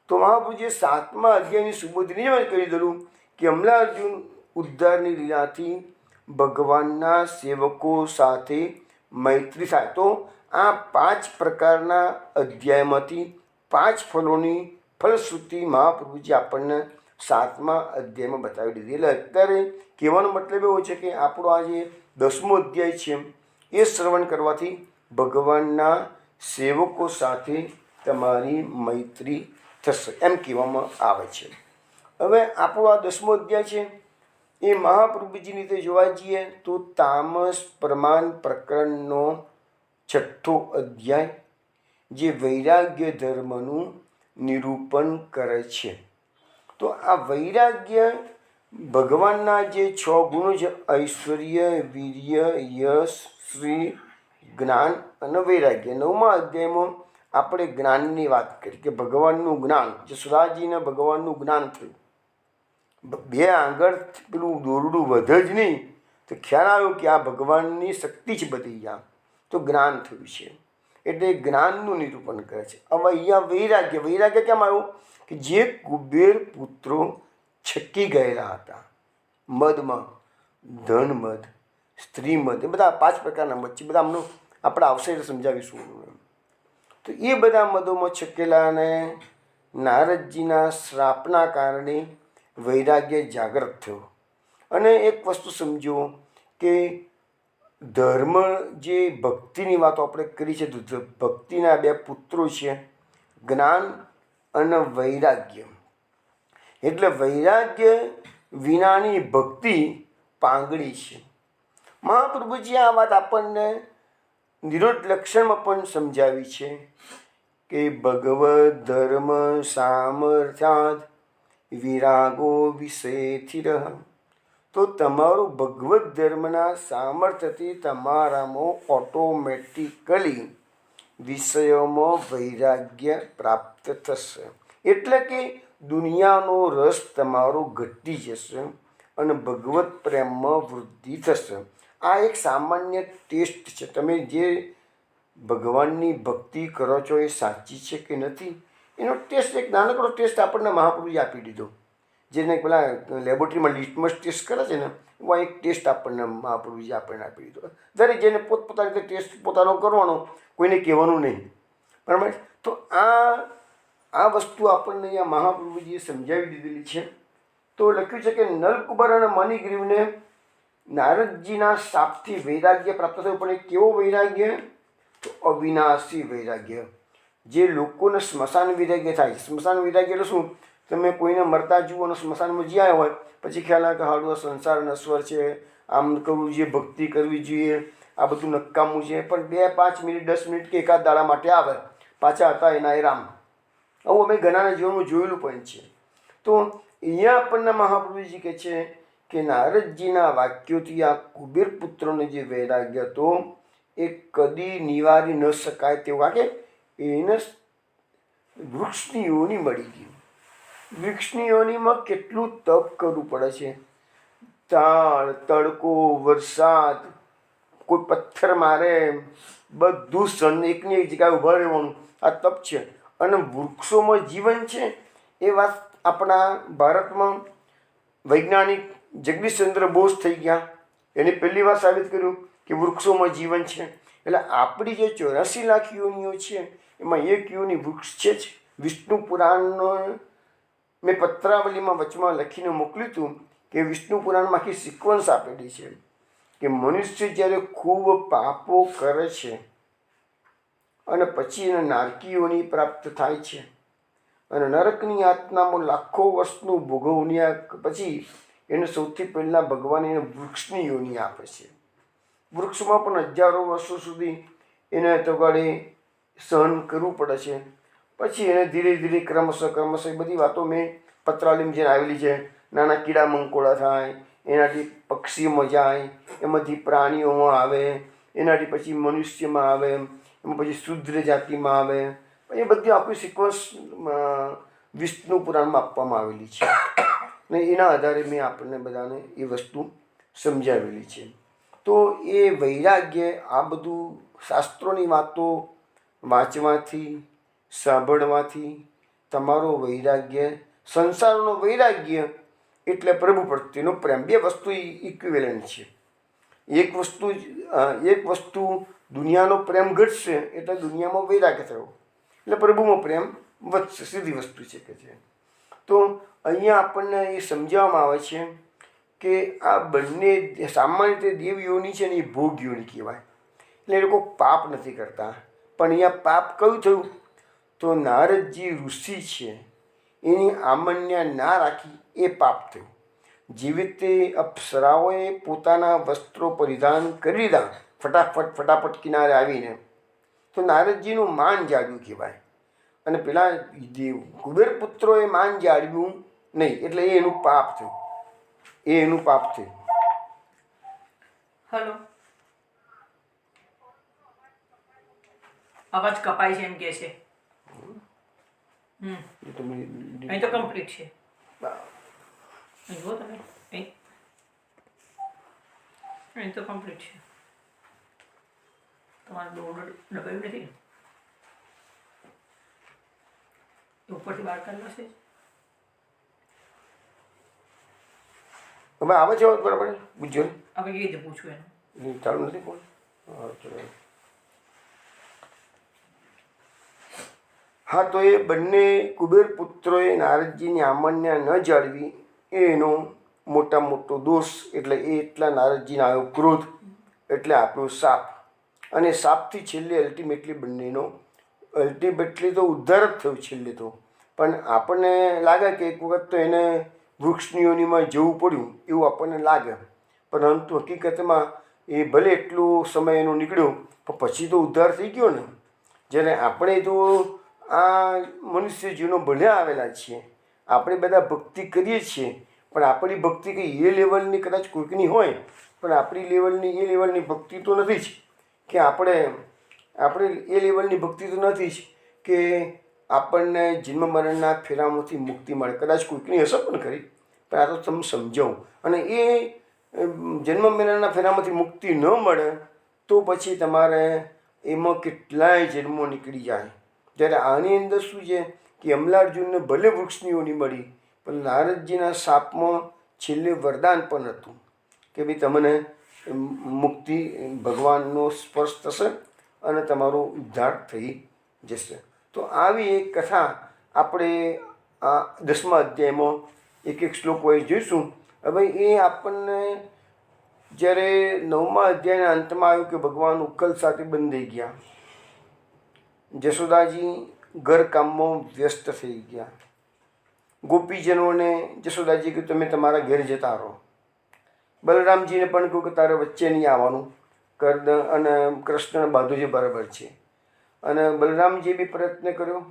તો મહાપ્રભુજીએ 7મા અધ્યાયની સુબોધિનીમાં કહી દીધું કે યમલા અર્જુન ઉદ્ધારની લીલાથી ભગવાનના સેવકો સાથે મૈત્રી થાય. તો આ 5 પ્રકારના અધ્યાયમાંથી 5 ફલોની ફલશ્રુતિ મહાપ્રભુજી આપણને 7મા અધ્યાયમાં બતાવી દીધી. એટલે અત્યારે કહેવાનો મતલબ એવો છે કે આપણો આ જે 10મો અધ્યાય છે એ શ્રવણ કરવાથી ભગવાનના સેવકો સાથે તમારી મૈત્રી થશે એમ કહેવામાં આવે છે. હવે આપણો આ 10મો અધ્યાય છે એ મહાપ્રભુજીની રીતે જોવા જઈએ તો તામસ પ્રમાણ પ્રકરણનો 6થો અધ્યાય જે વૈરાગ્ય ધર્મનું નિરૂપણ કરે છે. તો આ વૈરાગ્ય ભગવાનના જે 6 ગુણો છે, ઐશ્વર્ય, વીર્ય, યશ, શ્રી, જ્ઞાન અને વૈરાગ્ય. 9મા અધ્યાયમાં આપણે જ્ઞાનની વાત કરી કે ભગવાનનું જ્ઞાન, જે સુરાજીને ભગવાનનું જ્ઞાન થયું, બે આંગળ પેલું દોરડું વધે જ નહીં તો ખ્યાલ આવ્યો કે આ ભગવાનની શક્તિ જ બધી આ તો જ્ઞાન થયું છે. એટલે જ્ઞાનનું નિરૂપણ કરે છે. હવે અહીંયા વૈરાગ્ય, વૈરાગ્ય કેમ આવ્યું કે જે કુબેર પુત્રો છકી ગયેલા હતા મદમાં, ધનમદ, સ્ત્રીમદ, એ બધા 5 પ્રકારના મદ છે. બધા આમનું આપણે આવશે એટલે સમજાવીશું. તો એ બધા મદોમાં છકેલા અને નારદજીના શ્રાપના કારણે વૈરાગ્ય જાગૃત થયો. અને એક વસ્તુ સમજો કે ધર્મ, જે ભક્તિની વાતો આપણે કરી છે, તો ભક્તિના 2 પુત્રો છે, જ્ઞાન અને વૈરાગ્ય. એટલે વૈરાગ્ય વિનાની ભક્તિ પાંગળી છે. મહાપ્રભુજી આ વાત આપણને નિરોધ લક્ષણમાં પણ સમજાવી છે કે ભગવદ ધર્મ સામર્થ્યાદ વિરાગો વિષયથી રહ. તો તમારું ભગવદ ધર્મના સામર્થ્યથી તમારામાં ઓટોમેટિકલી વિષયોમાં વૈરાગ્ય પ્રાપ્ત થશે. એટલે કે દુનિયાનો રસ તમારો ઘટી જશે અને ભગવત પ્રેમમાં વૃદ્ધિ થશે. આ એક સામાન્ય ટેસ્ટ છે. તમે જે ભગવાનની ભક્તિ કરો છો એ સાચી છે કે નથી એનો ટેસ્ટ, એક નાનકડો ટેસ્ટ આપણને મહાપ્રભુએ આપી દીધો. જેને પેલા લેબોરેટરીમાં લિટમસ ટેસ્ટ કરે છે ને, એમાં એક ટેસ્ટ આપણને મહાપ્રભુજી આપણને આપી દીધો. દરેક જેને પોતપોતાની રીતે ટેસ્ટ પોતાનો કરવાનો, કોઈને કહેવાનું નહીં. બરાબર. તો આ વસ્તુ આપણને અહીંયા મહાપ્રભુજીએ સમજાવી દીધેલી છે. તો લખ્યું છે કે નલકુબર અને મણિગ્રીવને નારદજીના શાપથી વૈરાગ્ય પ્રાપ્ત થયું. પણ એ કેવો વૈરાગ્ય? તો અવિનાશી વૈરાગ્ય, જે લોકોને સ્મશાન વૈરાગ્ય થાય છે. સ્મશાન વૈરાગ્ય એટલે શું? તમે કોઈને મરતા જુઓ અને સ્મશાનમાં જ્યાં હોય પછી ખ્યાલ આવે કે હાડો સંસાર નશ્વર છે, આમ કરવું જોઈએ, ભક્તિ કરવી જોઈએ, આ બધું નકામું છે. પણ 2, 5 મિનિટ, 10 મિનિટ કે એકાદ દાડા માટે આવે, પાછા હતા એના એ રામ. આવું અમે ઘણાના જીવનમાં જોયેલું પણ છે. તો અહીંયા આપણને મહાપ્રભુજી કહે છે કે નારદજીના વાક્યોથી આ કુબેર પુત્રોને જે વૈરાગ્ય હતો એ કદી નિવારી ન શકાય તેવું. કે એને વૃક્ષની યોની મળી ગઈ. વૃક્ષની યોનીમાં કેટલું તપ કરવું પડે છે. તાળ, તડકો, વરસાદ, કોઈ પથ્થર મારે, બધું સન એકની એક જગ્યાએ ઊભા રહેવાનું, આ તપ છે. અને વૃક્ષોમાં જીવન છે એ વાત આપણા ભારતમાં વૈજ્ઞાનિક જગદીશચંદ્ર બોઝ થઈ ગયા. એને પહેલી વાર સાબિત કર્યું કે વૃક્ષોમાં જીવન છે. એટલે આપણી જે 84 લાખ યોનિઓ છે એમાં એક યોની વૃક્ષ છે જ. વિષ્ણુ પુરાણનો મેં પત્રાવલીમાં વચમાં લખીને મોકલ્યું હતું કે વિષ્ણુ પુરાણમાં આખી સિક્વન્સ આપેલી છે કે મનુષ્ય જ્યારે ખૂબ પાપો કરે છે અને પછી એને નારકીઓની પ્રાપ્ત થાય છે અને નરકની યાતનામાં લાખો વર્ષનું ભોગવન્યા પછી એને સૌથી પહેલાં ભગવાન એને વૃક્ષની યોની આપે છે. વૃક્ષમાં પણ હજારો વર્ષો સુધી એને તગાડે સહન કરવું પડે છે. પછી એને ધીરે ધીરે ક્રમશઃ એ બધી વાતો મેં પત્રાવલીમાં જેને આવેલી છે. નાના કીડા મંકોડા થાય, એનાથી પક્ષીઓમાં જાય, એમાંથી પ્રાણીઓમાં આવે, એનાથી પછી મનુષ્યમાં આવે, એમાં પછી શુદ્ર જાતિમાં આવે. એ બધી આખી સિક્વન્સ વિષ્ણુ પુરાણમાં આપવામાં આવેલી છે ને એના આધારે મેં આપણને બધાને એ વસ્તુ સમજાવેલી છે. તો એ વૈરાગ્ય, આ બધું શાસ્ત્રોની વાતો વાંચવાથી, સાંભળવાથી તમારો વૈરાગ્ય, સંસારનો વૈરાગ્ય એટલે પ્રભુ પ્રત્યેનો પ્રેમ. 2 વસ્તુ ઇક્વિવેલન્ટ છે. એક વસ્તુ દુનિયાનો પ્રેમ ઘટશે એટલે દુનિયામાં વૈરાગ્ય થયો, એટલે પ્રભુમાં પ્રેમ વધશે. સીધી વસ્તુ છે કે છે. તો અહીંયા આપણને એ સમજાવવામાં આવે છે કે આ બંને સામાન્ય રીતે દેવ યોની છે ને એ ભોગ યોની કહેવાય. એટલે એ લોકો પાપ નથી કરતા. પણ અહીંયા પાપ કયું થયું? તો નારદજી ઋષિ છે એની આમન્યા ના રાખી એ પાપ થયું. જેવી રીતે અપ્સરાઓએ પોતાના વસ્ત્રો પરિધાન કરી લીધા ફટાફટ કિનારે આવીને, તો નારદજીનું માન જાળવ્યું કહેવાય. અને પેલા કુબેર પુત્રોએ માન જાળવ્યું નહીં, એટલે એ એનું પાપ થયું. એનું પાપ થયું. હલો. અવાજ કપાય છે એમ કે છે. એ તમે અહીં તો કમ્પ્લીટ છે. અહીં જુઓ તમે, અહીં તો કમ્પ્લીટ છે. તમારે દોડ દબાવ્યું નથી ને? ઉપરથી બહાર કાઢવા છે. હવે આવે છે અવાજ બરાબર? પૂછજો ને. હવે કેવી રીતે પૂછવું એનું? ચાલુ નથી ફોન? હા ચલો. હા, તો એ બંને કુબેર પુત્રોએ નારદજીની આમણ્યા ન જાળવી એનો મોટામાં મોટો દોષ. એટલે એ એટલા નારદજીને આવ્યો ક્રોધ, એટલે આપ્યો શાપ. અને શાપથી છેલ્લે અલ્ટિમેટલી બંનેનો અલ્ટિમેટલી તો ઉદ્ધાર જ થયો છેલ્લે તો. પણ આપણને લાગે કે એક વખત તો એને વૃક્ષની યોનિમાં જવું પડ્યું એવું આપણને લાગે, પરંતુ હકીકતમાં એ ભલે એટલો સમય એનો નીકળ્યો પણ પછી તો ઉદ્ધાર થઈ ગયો ને. જ્યારે આપણે તો આ મનુષ્ય જીવનો ભલે આવેલા છીએ, આપણે બધા ભક્તિ કરીએ છીએ, પણ આપણી ભક્તિ કંઈ એ લેવલની કદાચ કોઈકની હોય, પણ આપણી લેવલની એ લેવલની ભક્તિ તો નથી જ કે આપણે એ લેવલની ભક્તિ તો નથી જ કે આપણને જન્મ મરણના ફેરામાંથી મુક્તિ મળે. કદાચ કોઈકની હશે પણ ખરી, પણ આ તો તમે સમજાવું. અને એ જન્મ મરણના ફેરામાંથી મુક્તિ ન મળે તો પછી તમારે એમાં કેટલાય જન્મો નીકળી જાય. જ્યારે આની અંદર શું છે કે અમલાર્જુનને ભલે વૃક્ષની યોની મળી, પણ નારદજીના શાપમાં છેલ્લે વરદાન પણ હતું કે ભાઈ તમને મુક્તિ ભગવાનનો સ્પર્શ થશે અને તમારો ઉદ્ધાર થઈ જશે. તો આવી એક કથા આપણે આ 10મા અધ્યાયમાં એક એક શ્લોક વાઇઝ જોઈશું. હવે એ આપણને જ્યારે 9મા અધ્યાયના અંતમાં આવ્યું કે ભગવાન ઉક્કલ સાથે બંધાઈ ગયા, જશોદાજી ઘરકામમાં વ્યસ્ત થઈ ગયા, ગોપીજનોને જશોદાજી કહ્યું તમે તમારા ઘેર જતા રહો, બલરામજીને પણ કહ્યું કે તારે વચ્ચે નહીં આવવાનું, અને કૃષ્ણ બાંધુજી બરાબર છે. અને બલરામજીએ બી પ્રયત્ન કર્યો,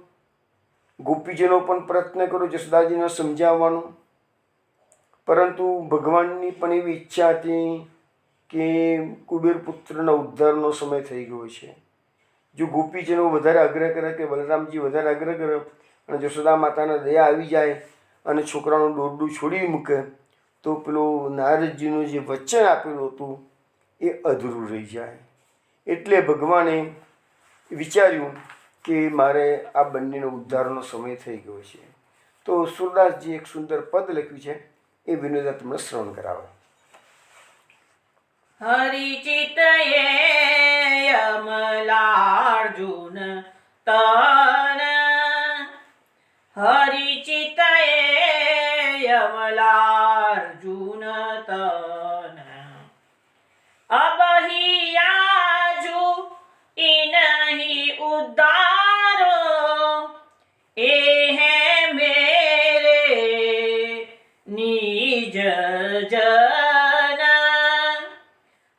ગોપીજનો પણ પ્રયત્ન કર્યો જશોદાજીને સમજાવવાનો, પરંતુ ભગવાનની પણ એવી ઈચ્છા હતી કે કુબેર પુત્રના ઉદ્ધારનો સમય થઈ ગયો છે. જો ગોપીજનો વધારે આગ્રહ કરે કે બલરામજી વધારે આગ્રહ કરે અને જશોદા માતાને દયા આવી જાય અને છોકરાનું દોરડું છોડી મૂકે તો પેલું નારદજીનું જે વચન આપેલું હતું એ અધૂરું રહી જાય. એટલે ભગવાને વિચાર્યું કે મારે આ બંનેનો ઉદ્ધારનો સમય થઈ ગયો છે. તો સુરદાસજી એક સુંદર પદ લખ્યું છે, એ વિનોદા તમને શ્રવણ કરાવે. હરિચિતયે યમલાર્જુન તન, હરિચિતયે યમલાર્જુન તન, અબહિયાજુ ઇનહિ ઉદ્ધારો, એ હે મેરે નિજ જન,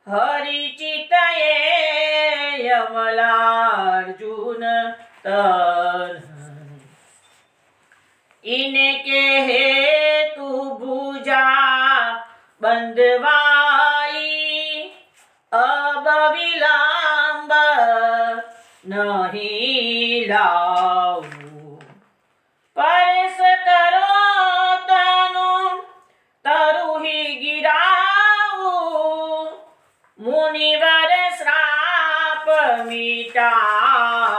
હરિચિતયે યમલાર્જુન તન, इनके हेतु भुजा बंधवाई, अब विलंब नहीं लाऊं, परस करो तनु तरुहि गिराऊं, मुनिवर श्राप मिटाऊं,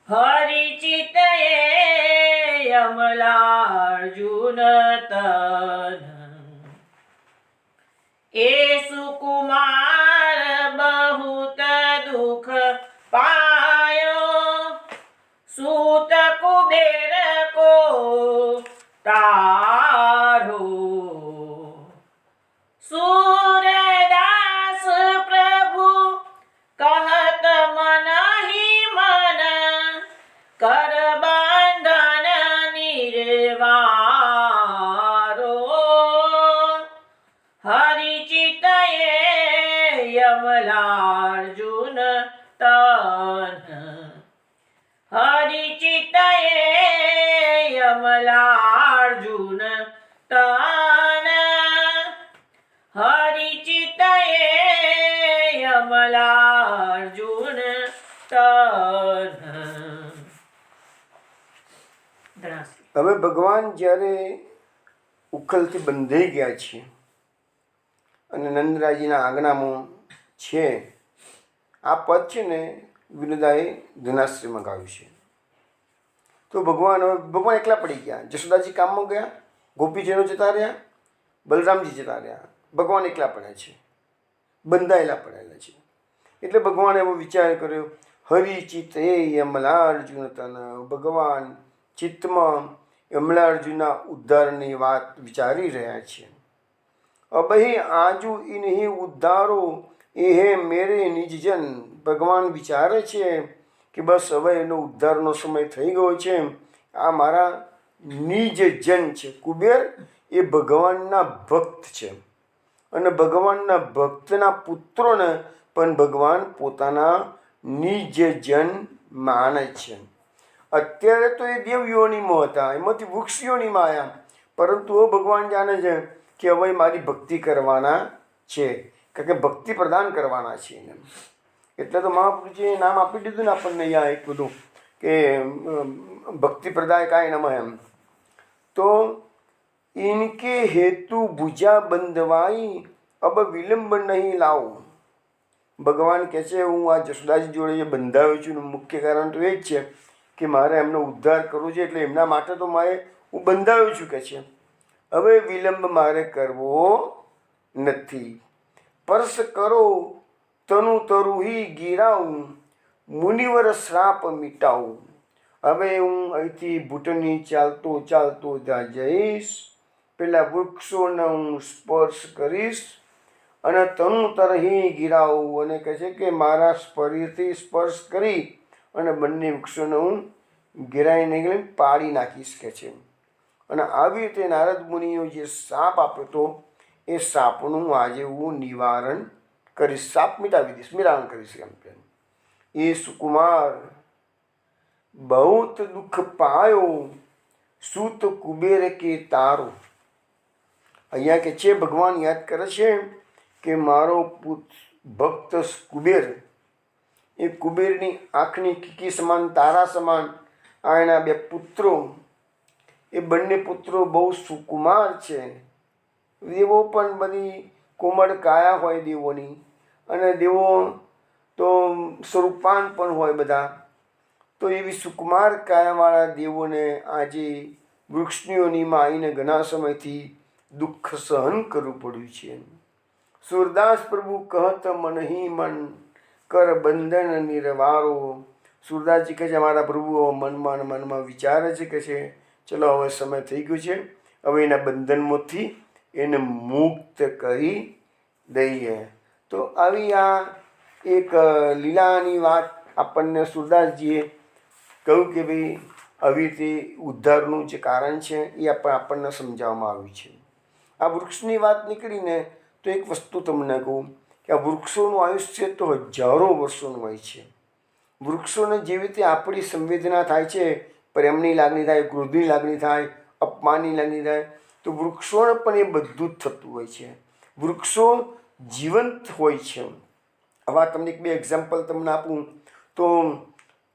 हरिचितये यमलार्जुन तन, ए सुकुमार बहुत दुख पायो, सूत कुबेर को तारो, सूरदास प्रभु कहत मन ही मन, कर बंधन निर्वारो, हरिचितये यमलार्जुन तन, हरिचितये यमलार्जुन तन, हरिचितये यमला પોતાના ધનાસી. હવે ભગવાન જ્યારે ઉખલથી બંધાઈ ગયા છે અને નંદરાજીના આંગણામાં છે, આ પદ છે ને વિનોદાએ ધનાશ્રીમાં ગાયું છે. તો ભગવાન એકલા પડી ગયા. જશોદાજી કામમાં ગયા, ગોપીજનો જતા રહ્યા, બલરામજી જતા રહ્યા, ભગવાન એકલા પડ્યા છે, બંધાયેલા પડેલા છે. એટલે ભગવાને એવો વિચાર કર્યો, હરિચિત એ યમલાર્જુન તન. ભગવાન ચિત્તમાં યમલાર્જુનના ઉદ્ધારની વાત વિચારી રહ્યા છે. અબહી આજુ ઇન્હી ઉદ્ધારો એ હે મેરે નિજજન. ભગવાન વિચારે છે કે બસ હવે એનો ઉદ્ધારનો સમય થઈ ગયો છે. આ મારા નિજજન છે. કુબેર એ ભગવાનના ભક્ત છે અને ભગવાનના ભક્તના પુત્રોને પણ ભગવાન પોતાના નિજજન માને છે. અત્યારે તો એ દેવ યોનિમાં હતા, એમાંથી વૃક્ષ યોનિમાં આવ્યા, પરંતુ હવે ભગવાન જાણે છે કે હવે મારી ભક્તિ કરવાના છે, કારણ કે ભક્તિ પ્રદાન કરવાના છે એને. એટલે તો મહાપુરુષે નામ આપી દીધું ને આપણને અહીંયા એક બધું કે ભક્તિ પ્રદાય કાંઈ નમઃ એમ. તો ઇનકે હેતુ ભુજા બંધવાઈ અબ વિલંબ નહીં લાવું. ભગવાન કહે છે હું આ જશોદાજી જોડે જે બંધાયો છું એનું મુખ્ય કારણ તો એ જ છે કે મારે એમનો ઉદ્ધાર કરવો છે, એટલે એમના માટે તો હું બંધાયો છું કે છે. હવે વિલંબ મારે કરવો નથી. પરસ કરો તનુ તરુહી ગીરાવું, મુનિવર શ્રાપ મીટાવું. હવે હું અહીંથી ભૂટની ચાલતો ત્યાં જઈશ, પેલા વૃક્ષોને હું સ્પર્શ કરીશ અને તનુ તરહી ગીરાવું. અને કહે છે કે મારા શરીરથી સ્પર્શ કરી અને બંને વૃક્ષોને હું ગિરાઈને પાડી નાખીશ કે છે. અને આવી રીતે નારદ મુનિનો જે સાપ આપ્યો હતો એ સાપનું આજે હું નિવારણ કરીશ, સાપ મિટાવી દઈશ, નિવારણ કરીશ એમ કે. એ સુકુમાર બહુત દુઃખ પાયો સૂત કુબેર કે તારો. અહીંયા કે છે ભગવાન યાદ કરે છે કે મારો ભક્ત કુબેર, એ કુબેરની આંખની કીકી સમાન, તારા સમાન આ એના બે પુત્રો, એ બંને પુત્રો બહુ સુકુમાર છે. દેવો પણ બધી કોમળ કાયા હોય દેવોની, અને દેવો તો સ્વરૂપાન પણ હોય બધા. તો એવી સુકુમાર કાયાવાળા દેવોને આજે વૃક્ષનીઓનીમાં આવીને ઘણા સમયથી દુઃખ સહન કરવું પડ્યું છે. સુરદાસ પ્રભુ કહત મનહી મન કર બંધન નિર્વારો. સુરદાસજી કહે છે મારા પ્રભુ મનમાં વિચારે છે કે છે ચલો હવે સમય થઈ ગયો છે, હવે એના બંધનમાંથી એને મુક્ત કરી દઈએ. તો આવી આ એક લીલાની વાત આપણને સુરદાસજીએ કહ્યું કે ભાઈ આવી રીતે ઉદ્ધારનું જે કારણ છે એ આપણને સમજાવવામાં આવ્યું છે. આ વૃક્ષની વાત નીકળીને તો એક વસ્તુ તમને કહું કે આ વૃક્ષોનું આયુષ્ય તો હજારો વર્ષોનું હોય છે. વૃક્ષોને જેવી રીતે આપણી સંવેદના થાય છે, પ્રેમની લાગણી થાય, ક્રોધની લાગણી થાય, અપમાનની લાગણી થાય, તો વૃક્ષોને પણ એ બધું જ થતું હોય છે. વૃક્ષો જીવંત હોય છે. હવે તમને એક બે એક્ઝામ્પલ તમને આપું તો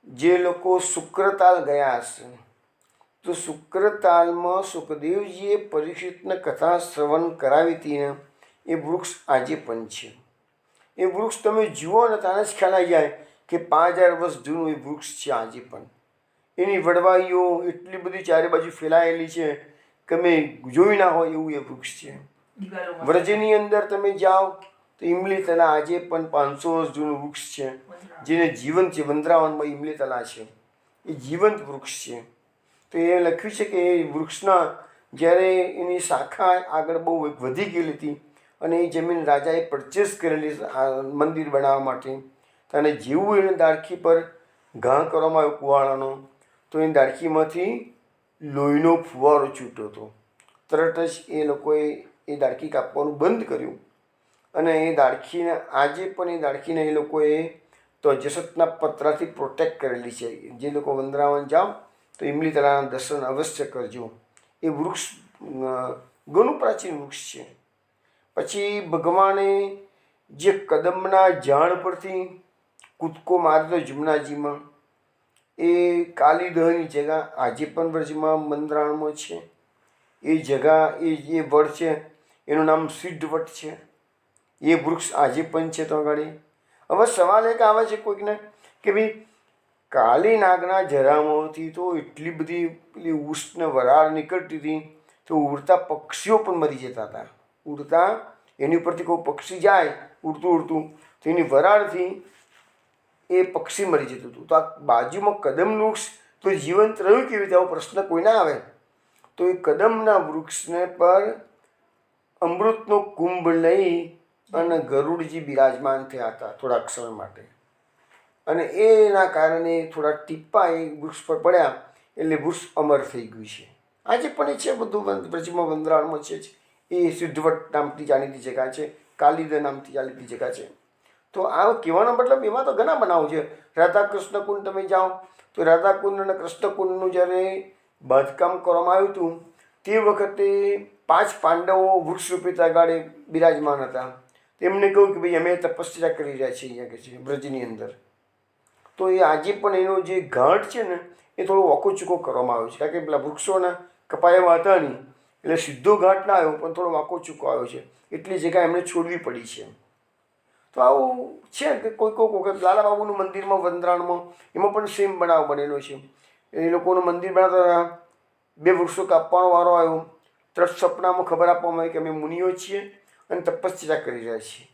જે લોકો શુક્રતાલ ગયા હશે તો શુક્રતાલમાં સુખદેવજીએ પરીક્ષિતને કથા શ્રવણ કરાવી હતી ને એ વૃક્ષ આજે પણ છે. એ વૃક્ષ તમે જુઓ ને ત્યારે જ ખ્યાલ આવી જાય કે 5000 વર્ષ જૂનું એ વૃક્ષ છે આજે પણ. એની વડવાઈઓ એટલી બધી ચારે બાજુ ફેલાયેલી છે કે મેં જોઈ ના હોય એવું એ વૃક્ષ છે. વ્રજની અંદર તમે જાઓ તો ઇમલી તલા આજે પણ 500 વર્ષ જૂનું વૃક્ષ છે, જેને જીવંત છે. વૃંદાવનમાં ઇમલી તલા છે, એ જીવંત વૃક્ષ છે. તો એ લખ્યું છે કે એ વૃક્ષના જ્યારે એની શાખા આગળ બહુ વધી ગયેલી હતી અને એ જમીન રાજાએ પરચેસ કરેલી મંદિર બનાવવા માટે, અને જેવું એને દાળખી પર ઘા કરવામાં આવ્યો કુવાડાનો, તો એ દાળખીમાંથી લોહીનો ફુવારો છૂટ્યો હતો. તરત જ એ લોકોએ એ દાળખી કાપવાનું બંધ કર્યું અને એ દાળખીને આજે પણ એ દાળખીને એ લોકોએ તો જસતના પતરાથી પ્રોટેક્ટ કરેલી છે. જે લોકો વૃંદાવન જાઓ તો ઇમલી તળાના દર્શન અવશ્ય કરજો. એ વૃક્ષ ઘણું પ્રાચીન વૃક્ષ છે. પછી ભગવાને જે કદમના ઝાડ પરથી કૂદકો મારતો જમનાજીમાં. એ કાલીદહની જગા આજે પણ વ્રજમાં મંદરાળમાં છે. એ જગા એ વડ છે એનું નામ સિદ્ધ વટ છે. એ વૃક્ષ આજે પણ છે તો આગળ. હવે સવાલ એક આવે છે કોઈકને કે ભાઈ કાળી નાગના જરામાંથી તો એટલી બધી પેલી ઉષ્ણ વરાળ નીકળતી હતી તો ઉડતા પક્ષીઓ પણ મરી જતા હતા. ઉડતા એની ઉપરથી કોઈ પક્ષી જાય ઉડતું ઉડતું તો એની વરાળથી એ પક્ષી મરી જતું હતું. તો આ બાજુમાં કદમનું વૃક્ષ તો જીવંત રહ્યું કેવી રીતે? આવો પ્રશ્ન કોઈને આવે તો એ કદમના વૃક્ષને પર અમૃતનો કુંભ લઈ અને ગરુડજી બિરાજમાન થયા હતા થોડાક સમય માટે. અને એના કારણે થોડા ટીપા એ વૃક્ષ પર પડ્યા એટલે વૃક્ષ અમર થઈ ગયું છે. આજે પણ એ છે બધું વ્રજમાં વંદરાળમાં છે જ. એ સિદ્ધવટ નામથી જાણીતી જગ્યા છે, કાલિદ નામથી જાણીતી જગ્યા છે. તો આ કહેવાનો મતલબ એમાં તો ઘણા બનાવ છે. રાધા કૃષ્ણ કુંડ તમે જાઓ તો રાધા કુંડ અને કૃષ્ણ કુંડનું જ્યારે બાંધકામ કરવામાં આવ્યું હતું તે વખતે 5 પાંડવો વૃક્ષ રૂપે તગાડે બિરાજમાન હતા. તેમને કહ્યું કે ભાઈ અમે તપસ્યા કરી રહ્યા છીએ અહીંયા કે છે બ્રજની અંદર. તો એ આજે પણ એનો જે ઘાટ છે ને એ થોડો વાંકો ચૂકો કરવામાં આવ્યો છે. કારણ કે પેલા વૃક્ષોના કપાયા હતા નહીં એટલે સીધો ઘાટ ના આવ્યો પણ થોડો વાંકો ચૂકો આવ્યો છે. એટલી જગ્યા એમણે છોડવી પડી છે. તો આવું છે કે કોઈક વખત લાલા બાબુનું મંદિરમાં વંદરાણમાં એમાં પણ સેમ બનાવ બનેલો છે. એ લોકોનું મંદિર બનાવતા 2 વૃક્ષો કાપવાનો વારો આવ્યો. તરત સપનામાં ખબર આપવામાં આવી કે અમે મુનિઓ છીએ અને તપસ્યા કરી રહ્યા છીએ.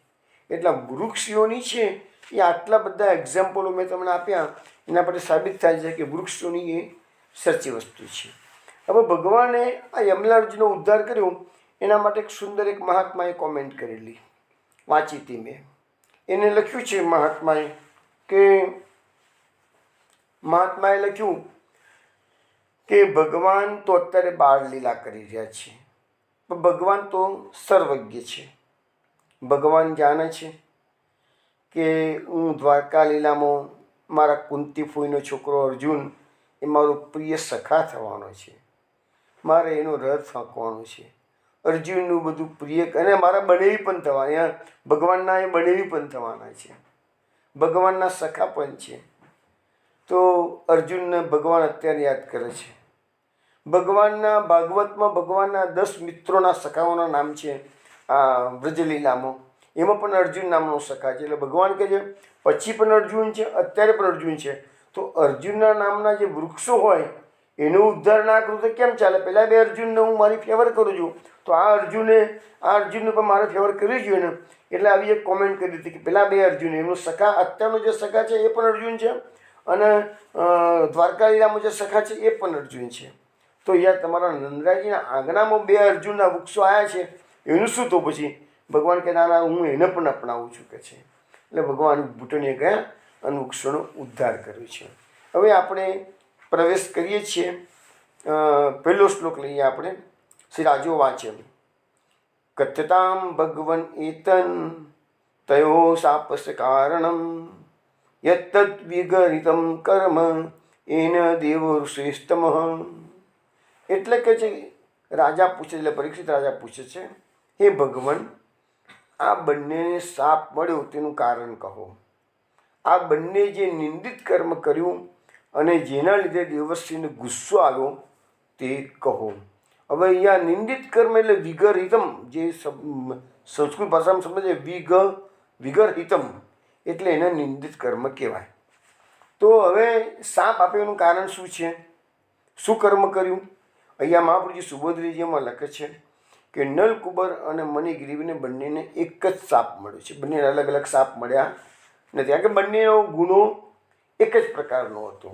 એટલા વૃક્ષોની છે એ આટલા બધા એક્ઝામ્પલો મેં તમને આપ્યા એના પરથી સાબિત થાય છે કે વૃક્ષોની એ સાચી વસ્તુ છે. હવે ભગવાને આ યમલાજીનો ઉદ્ધાર કર્યો એના માટે એક સુંદર એક મહાત્માએ કોમેન્ટ કરેલી વાંચી હતી મેં. એને લખ્યું છે મહાત્માએ લખ્યું કે ભગવાન તો અત્યારે બાળ લીલા કરી રહ્યા છે પણ ભગવાન તો સર્વજ્ઞ છે. ભગવાન જાણે છે કે હું દ્વારકા લીલામાં મારા કુંતી ફૂઈનો છોકરો અર્જુન એ મારો પ્રિય સખા થવાનો છે. મારે એનો રથ હાંકવાનો છે. અર્જુનનું બધું પ્રિય અને મારા બનેવી પણ થવાના. ભગવાનના એ બનેવી પણ થવાના છે. ભગવાનના સખા પણ છે. તો અર્જુનને ભગવાન અત્યારે યાદ કરે છે. ભગવાનના ભાગવતમાં ભગવાનના 10 મિત્રોના સખાઓના નામ છે. આ વ્રજલીલામાં એમાં પણ અર્જુન નામનો સખા છે. એટલે ભગવાન કહે છે પછી પણ અર્જુન છે, અત્યારે પણ અર્જુન છે. તો અર્જુનના નામના જે વૃક્ષો હોય એનો ઉદ્ધાર ના કરું તો કેમ ચાલે? પહેલાં 2 અર્જુનને હું મારી ફેવર કરું છું તો આ અર્જુનને પણ મારે ફેવર કરવી જોઈએ ને. એટલે આવી એક કોમેન્ટ કરી હતી કે પેલા 2 અર્જુન એમનો સખા અત્યારનો જે સખા છે એ પણ અર્જુન છે અને દ્વારકા લીલામાં જે સખા છે એ પણ અર્જુન છે. તો યાર તમારા નંદરાજીના આંગણામાં 2 અર્જુનના વૃક્ષો આવ્યા છે એનું શું? તો પછી ભગવાન કે ના હું એને પણ અપનાવું છું કે છે. એટલે ભગવાન ભૂટણીએ ગયા અને વૃક્ષોનો ઉદ્ધાર કર્યો છે. હવે આપણે પ્રવેશ કરીએ છીએ. પહેલો શ્લોક લઈએ આપણે. શ્રી રાજો વાંચે કથ્યતામ ભગવન એતન તયો શાપસ કારણમ યત્તદ વિગરિતમ કર્મ એન દેવ શ્રેષ્ઠમ. એટલે કે છે રાજા પૂછે, એટલે પરીક્ષિત રાજા પૂછે છે હે ભગવાન આ બંનેને શાપ મળ્યો તેનું કારણ કહો. આ બંને જે નિંદિત કર્મ કર્યું અને જેના લીધે દેવશ્રીને ગુસ્સો આવ્યો તે કહો. હવે અહીંયા નિંદિત કર્મ એટલે વિગરહિતમ, જે સંસ્કૃત ભાષામાં સમજે વિગરહિતમ એટલે એને નિંદિત કર્મ કહેવાય. તો હવે શાપ આપે એનું કારણ શું છે? શું કર્મ કર્યું? અહીંયા મહાપ્રભુજી સુબોધરીજીમાં લખે છે કે નલકુબર અને મણિગ્રીવને બંનેને એક જ શાપ મળ્યો છે. બંનેને અલગ અલગ શાપ મળ્યા નથી. કારણ કે બંનેનો ગુનો એક જ પ્રકારનો હતો.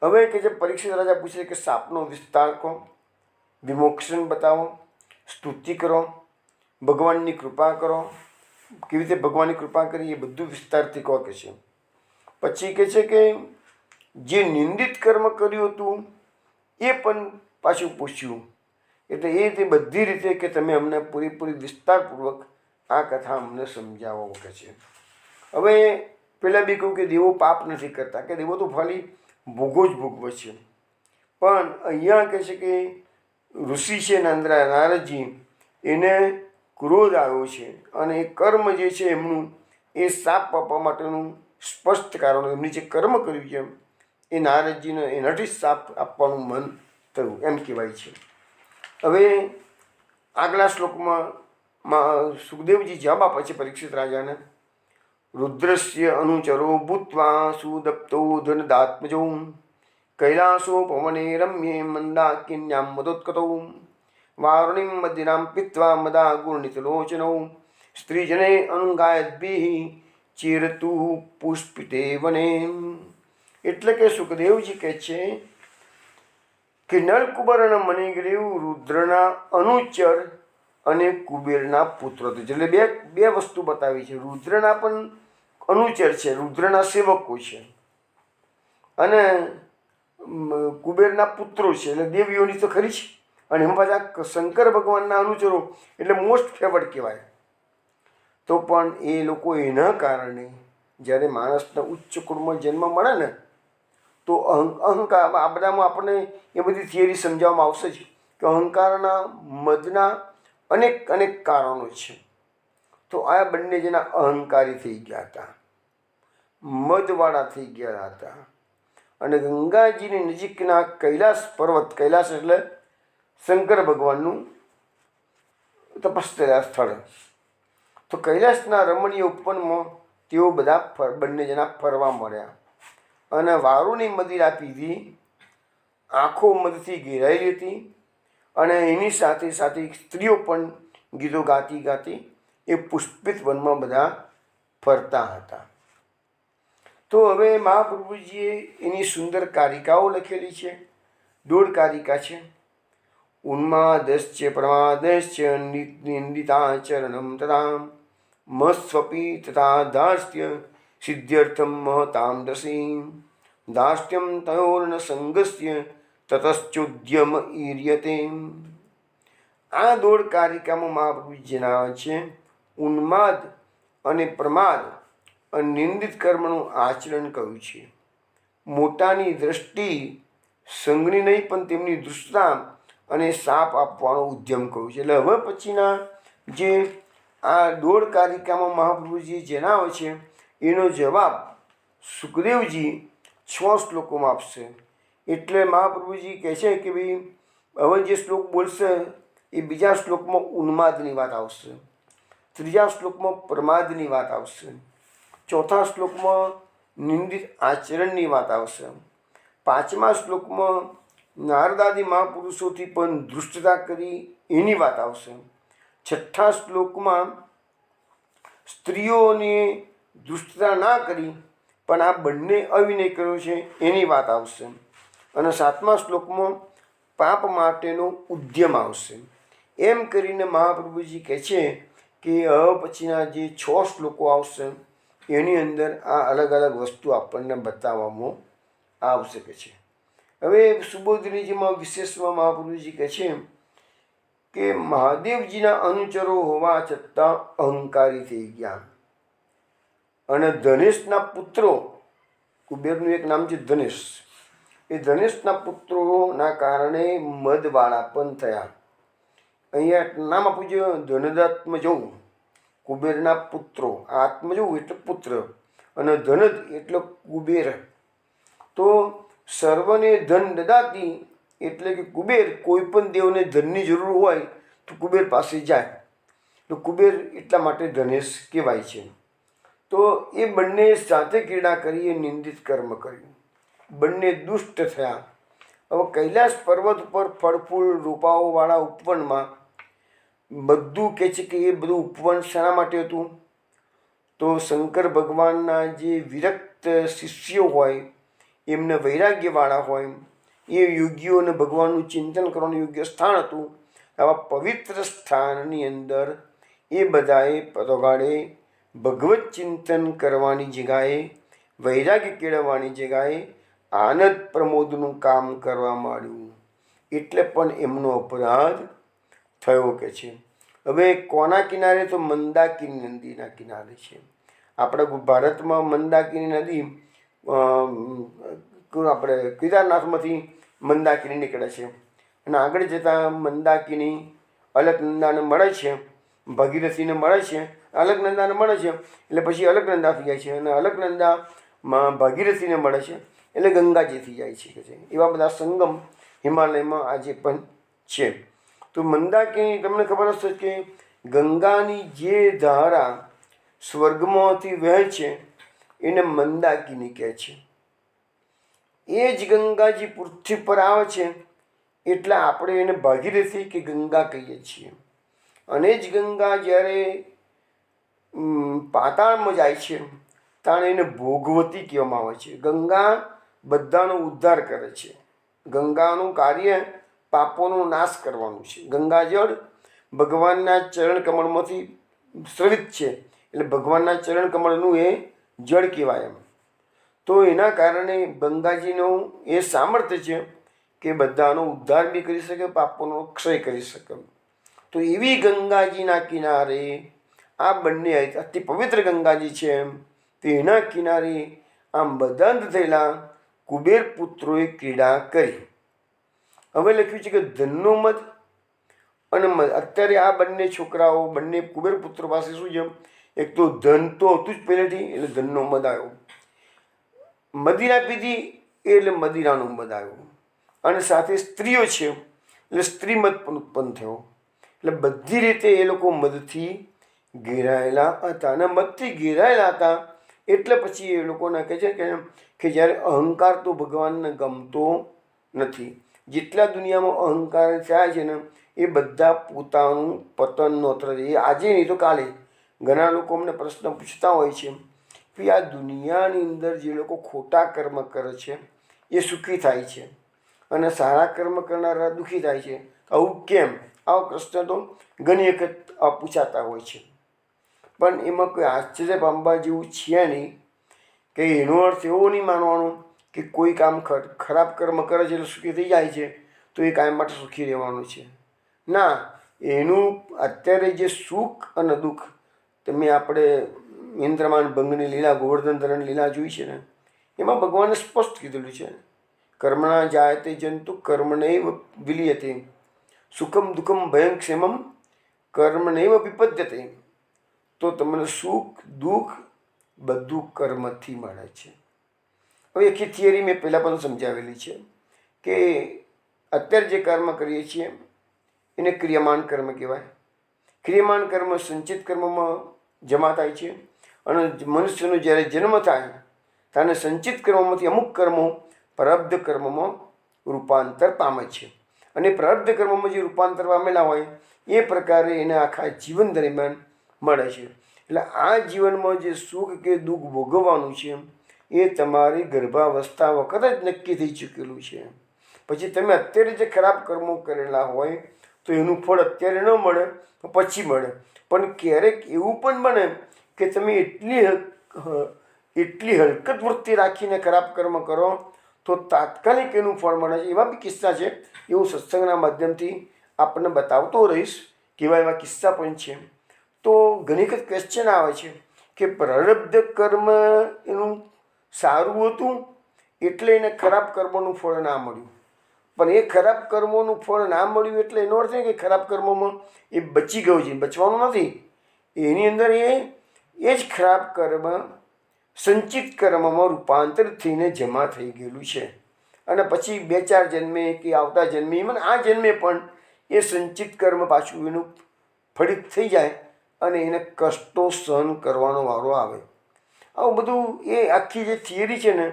હવે કે જે પરીક્ષિત રાજા પૂછે કે શાપનો વિસ્તાર કહો, વિમોક્ષણ બતાવો, સ્તુતિ કરો, ભગવાનની કૃપા કરો, કેવી રીતે ભગવાનની કૃપા કરી એ બધું વિસ્તારથી કહો કે છે. પછી કહે છે કે જે નિંદિત કર્મ કર્યું હતું એ પણ પાછું પૂછ્યું. એટલે એ તે બધી રીતે કે તમે અમને પૂરેપૂરી વિસ્તારપૂર્વક આ કથા અમને સમજાવો કે છે. હવે પહેલાં બી કહું કે દેવો પાપ નથી કરતા, કે દેવો તો ખાલી ભોગો જ ભોગવે છે. પણ અહીંયા કહે છે કે ઋષિ છે નારદજી એને ક્રોધ આવ્યો છે અને એ કર્મ જે છે એમનું એ શાપ આપવા માટેનું સ્પષ્ટ કારણો એમની જે કર્મ કર્યું છે એ નારદજીને એનાથી શાપ આપવાનું મન થયું એમ કહેવાય છે. હવે આગલા શ્લોકમાં સુખદેવજી જવાબ આપે છે પરીક્ષિત રાજાને. રુદ્રસ્ય અનુચરો ભૂત્વા સુદપ્તો ધનદાત્મજો કૈલાસો પવને રમ્યે મંદાકિન્યામ મદોત્કટો વારુણીમ મદિનામ પિત્વા મદા ગુણિતલોચનો સ્ત્રીજને અનુગાયદ્ભિઃ ચિરતુ પુષ્પિતે વને. એટલે કે સુખદેવજી કહે છે કે નળકુબર અને મણિગ્રીવ રુદ્રના અનુચર અને કુબેરના પુત્ર હતા. એટલે બે વસ્તુ બતાવી છે. રુદ્રના પણ અનુચર છે, રુદ્રના સેવકો છે, અને કુબેરના પુત્રો છે, એટલે દેવીઓની તો ખરી છે. અને એમાં પાછા શંકર ભગવાનના અનુચરો એટલે મોસ્ટ ફેવર્ડ કહેવાય. તો પણ એ લોકો એના કારણે જ્યારે માણસના ઉચ્ચ કુળમાં જન્મ મળે ને તો અહંકાર, આ બધામાં આપણને એ બધી થિયરી સમજાવવામાં આવશે જ કે અહંકારના મદના અનેક અનેક કારણો છે. તો આ બંને જણા અહંકારી થઈ ગયા હતા, મદવાળા થઈ ગયા હતા. અને ગંગાજીની નજીકના કૈલાસ પર્વત, કૈલાસ એટલે શંકર ભગવાનનું તપસ્યા સ્થળ, તો કૈલાસના રમણીય ઉપવનમાં તેઓ બધા બંને જણા ફરવા મળ્યા અને વારુની મદિરા પીધી. આંખો મદથી ઘેરાયેલી હતી અને એની સાથે સાથે સ્ત્રીઓ પણ ગીતો ગાતી ગાતી એ પુષ્પિત વનમાં બધા ફરતા હતા. તો હવે મહાપ્રભુજીએ એની સુંદર કારિકાઓ લખેલી છે. 12 કારિકા છે. ઉન્માદશ્ચ પ્રમાદશ્ચ નિંદિતાચરણમ તથા મસ્વપી તથા દાસ્ય સિદ્ધ્યર્થમ મહતામ દસી દાસ્યમ તયોર્ન સંગસ્ય તતશ્ચોદ્યમ ઈર્યતે. આ 12 કારિકામાં મહાપ્રભુજી જણાવે છે ઉન્માદ અને પ્રમાદ અને નિંદિત કર્મનું આચરણ કહ્યું છે. મોટાની દ્રષ્ટિ સંગની નહીં પણ તેમની દૃષ્ટતા અને સાપ આપવાનો ઉદ્યમ કહ્યું છે. એટલે હવે પછીના જે આ 12 કારિકામાં મહાપ્રભુજી જણાવે છે એનો જવાબ સુખદેવજી 6 શ્લોકોમાં આપશે. એટલે મહાપ્રભુજી કહે છે કે ભાઈ હવે જે શ્લોક બોલશે એ બીજા શ્લોકમાં ઉન્માદની વાત આવશે, ત્રીજા શ્લોકમાં પ્રમાદની વાત આવશે, ચોથા શ્લોકમાં નિંદિત આચરણની વાત આવશે, પાંચમા શ્લોકમાં નારદાદી મહાપુરુષોથી પણ દૃષ્ટતા કરી એની વાત આવશે, છઠ્ઠા શ્લોકમાં સ્ત્રીઓને દૃષ્ટતા ના કરી પણ આ બંને અવિનય કર્યો છે એની વાત આવશે, અને સાતમા શ્લોકમાં પાપ માટેનો ઉદ્યમ આવશે. એમ કરીને મહાપ્રભુજી કહે છે કે હવે પછીના જે 6 શ્લોકો આવશે એની અંદર આ અલગ અલગ વસ્તુ આપણને બતાવવામાં આવશે કે છે. હવે સુબોધનીજીમાં વિશેષમાં મહાપ્રભુજી કહે છે કે મહાદેવજીના અનુચરો હોવા છતાં અહંકારી થઈ ગયા અને ધનેશના પુત્રો, કુબેરનું એક નામ છે ધનેશ, એ ધનેશના પુત્રોના કારણે મદવાળા પણ થયા. અહીંયા નામ આપવું જોઈએ ધનદાત્મજો, કુબેરના પુત્રો. આત્મજો એટલે પુત્ર અને ધનદ એટલે કુબેર. તો સર્વને ધન દદાતી એટલે કે કુબેર કોઈ પણ દેવને ધનની જરૂર હોય તો કુબેર પાસે જાય, તો કુબેર એટલા માટે ધનેશ કહેવાય છે. તો એ બંને સાથે ક્રીડા કરી એ નિંદિત કર્મ કર્યું, બંને દુષ્ટ થયા. હવે કૈલાસ પર્વત ઉપર ફળફૂલ રોપાઓવાળા ઉપવનમાં બધું કહે છે કે એ બધું ઉપવન શાના માટે હતું? તો શંકર ભગવાનના જે વિરક્ત શિષ્યો હોય, એમને વૈરાગ્યવાળા હોય, એ યોગીઓને ભગવાનનું ચિંતન કરવાનું યોગ્ય સ્થાન હતું. આવા પવિત્ર સ્થાનની અંદર એ બધાએ પદોગાડે ભગવત ચિંતન કરવાની જગ્યાએ, વૈરાગ્ય કેળવવાની જગ્યાએ આનંદ પ્રમોદનું કામ કરવા માંડ્યું, એટલે પણ એમનો અપરાધ થયો કે છે. હવે કોના કિનારે? તો મંદાકિની નદીના કિનારે છે. આપણા ભારતમાં મંદાકિની નદી આપણે કેદારનાથમાંથી મંદાકિની નીકળે છે અને આગળ જતાં મંદાકિની અલકનંદાને મળે છે ભાગીરથીને મળે છે, અલકનંદાને મળે છે એટલે પછી અલકનંદા થઈ જાય છે, અને અલકનંદામાં ભાગીરથીને મળે છે એટલે ગંગાજી થઈ જાય છે. કે છે એવા બધા સંગમ હિમાલયમાં આજે પણ છે. તો મંદાકિની તમને ખબર હશે કે ગંગાની જે ધારા સ્વર્ગમાંથી વહે છે એને મંદાકિની કહે છે. એ જ ગંગાજી પૃથ્વી પર આવે છે એટલે આપણે એને ભાગીરથી કે ગંગા કહીએ છીએ. અને જ ગંગા જ્યારે પાતાળમાં જાય છે ત્યારે એને ભોગવતી કહેવામાં આવે છે. ગંગા બધાનો ઉદ્ધાર કરે છે. ગંગાનું કાર્ય પાપોનો નાશ કરવાનું છે. ગંગાજળ ભગવાનના ચરણ કમળમાંથી સ્રવિત છે એટલે ભગવાનના ચરણ કમળનું એ જળ કહેવાય એમ. તો એના કારણે ગંગાજીનું એ સામર્થ્ય છે કે બધાનો ઉદ્ધાર બી કરી શકે, પાપોનો ક્ષય કરી શકે. તો એવી ગંગાજીના કિનારે આ બંને અતિ પવિત્ર ગંગાજી છે એમ તેના કિનારે આમ બદંત થયેલા કુબેર પુત્રોએ ક્રીડા કરી. હવે લખ્યું છે કે ધનનો મદ અને મદ. અત્યારે આ બંને છોકરાઓ બંને કુબેર પુત્રો પાસે શું છે, એક તો ધન તો હતું જ પહેલેથી એટલે ધનનો મદ આવ્યો, મદિરા પીધી એટલે મદિરાનો મદ આવ્યો, અને સાથે સ્ત્રીઓ છે એટલે સ્ત્રી મદ પણ ઉત્પન્ન થયો. એટલે બધી રીતે એ લોકો મદથી ઘેરાયેલા હતા. અને મદથી ઘેરાયેલા હતા એટલે પછી એ લોકોને કહે છે કે જ્યારે અહંકાર તો ભગવાનને ગમતો નથી. જેટલા દુનિયામાં અહંકાર થાય છે ને એ બધા પોતાનું પતન નોતરે. એ આજે નહીં તો કાલે. ઘણા લોકો અમને પ્રશ્ન પૂછતા હોય છે કે આ દુનિયાની અંદર જે લોકો ખોટા કર્મ કરે છે એ સુખી થાય છે અને સારા કર્મ કરનારા દુઃખી થાય છે. આવું કેમ? આવો પ્રશ્ન તો ઘણી વખત પૂછાતા હોય છે. પણ એમાં કોઈ આશ્ચર્ય પામવા જેવું છે નહીં કે એનો અર્થ એવો નહીં માનવાનો કે કોઈ કામ ખરાબ કર્મ કરે છે એટલે સુખી થઈ જાય છે તો એ કાયમ માટે સુખી રહેવાનું છે. ના, એનું અત્યારે જે સુખ અને દુઃખ તમે આપણે ઇન્દ્રમાન ભંગની લીલા, ગોવર્ધન ધરણ લીલા જોઈ છે ને, એમાં ભગવાને સ્પષ્ટ કીધેલું છે કર્મણા જાયતે જંતુ કર્મણૈવ વિલીયતે સુખમ દુઃખમ ભયં ક્ષેમમ કર્મણૈવ વિપદ્યતે. તો તમને સુખ દુઃખ બધું કર્મથી મળે છે. હવે આખી થિયરી મેં પહેલાં પણ સમજાવેલી છે કે અત્યારે જે કર્મ કરીએ છીએ એને ક્રિયમાન કર્મ કહેવાય. ક્રિયમાન કર્મ સંચિત કર્મમાં જમા થાય છે અને મનુષ્યનો જ્યારે જન્મ થાય ત્યારે સંચિત કર્મમાંથી અમુક કર્મો પ્રારબ્ધ કર્મમાં રૂપાંતર પામે છે. અને પ્રારબ્ધ કર્મમાં જે રૂપાંતર પામેલા હોય એ પ્રકારે એને આખા જીવન દરમિયાન મળે છે. એટલે આ જીવનમાં જે સુખ કે દુઃખ ભોગવવાનું છે એ તમારી ગર્ભાવસ્થા વખત જ નક્કી થઈ ચૂકેલું છે. પછી તમે અત્યારે જે ખરાબ કર્મો કરેલા હોય તો એનું ફળ અત્યારે ન મળે, પછી મળે. પણ ક્યારેક એવું પણ બને કે તમે એટલી હલકત વૃત્તિ રાખીને ખરાબ કર્મ કરો તો તાત્કાલિક એનું ફળ મળે છે. એવા બી કિસ્સા છે. એવું સત્સંગના માધ્યમથી આપણને બતાવતો રહીશ કેવા એવા કિસ્સા પણ છે. તો ઘણી વખત ક્વેશ્ચન આવે છે કે પ્રારબ્ધ કર્મ એનું સારું હતું એટલે એને ખરાબ કર્મોનું ફળ ના મળ્યું. પણ એ ખરાબ કર્મોનું ફળ ના મળ્યું એટલે એનો અર્થ કે ખરાબ કર્મોમાં એ બચી ગયું છે, બચવાનું નથી. એની અંદર એ જ ખરાબ કર્મ સંચિત કર્મમાં રૂપાંતરિત થઈને જમા થઈ ગયેલું છે. અને પછી 2-4 જન્મે કે આવતા જન્મે મને આ જન્મે પણ એ સંચિત કર્મ પાછું એનું ફળિત થઈ જાય અને એને કષ્ટો સહન કરવાનો વારો આવે. આવું બધું એ આખી જે થિયરી છે ને,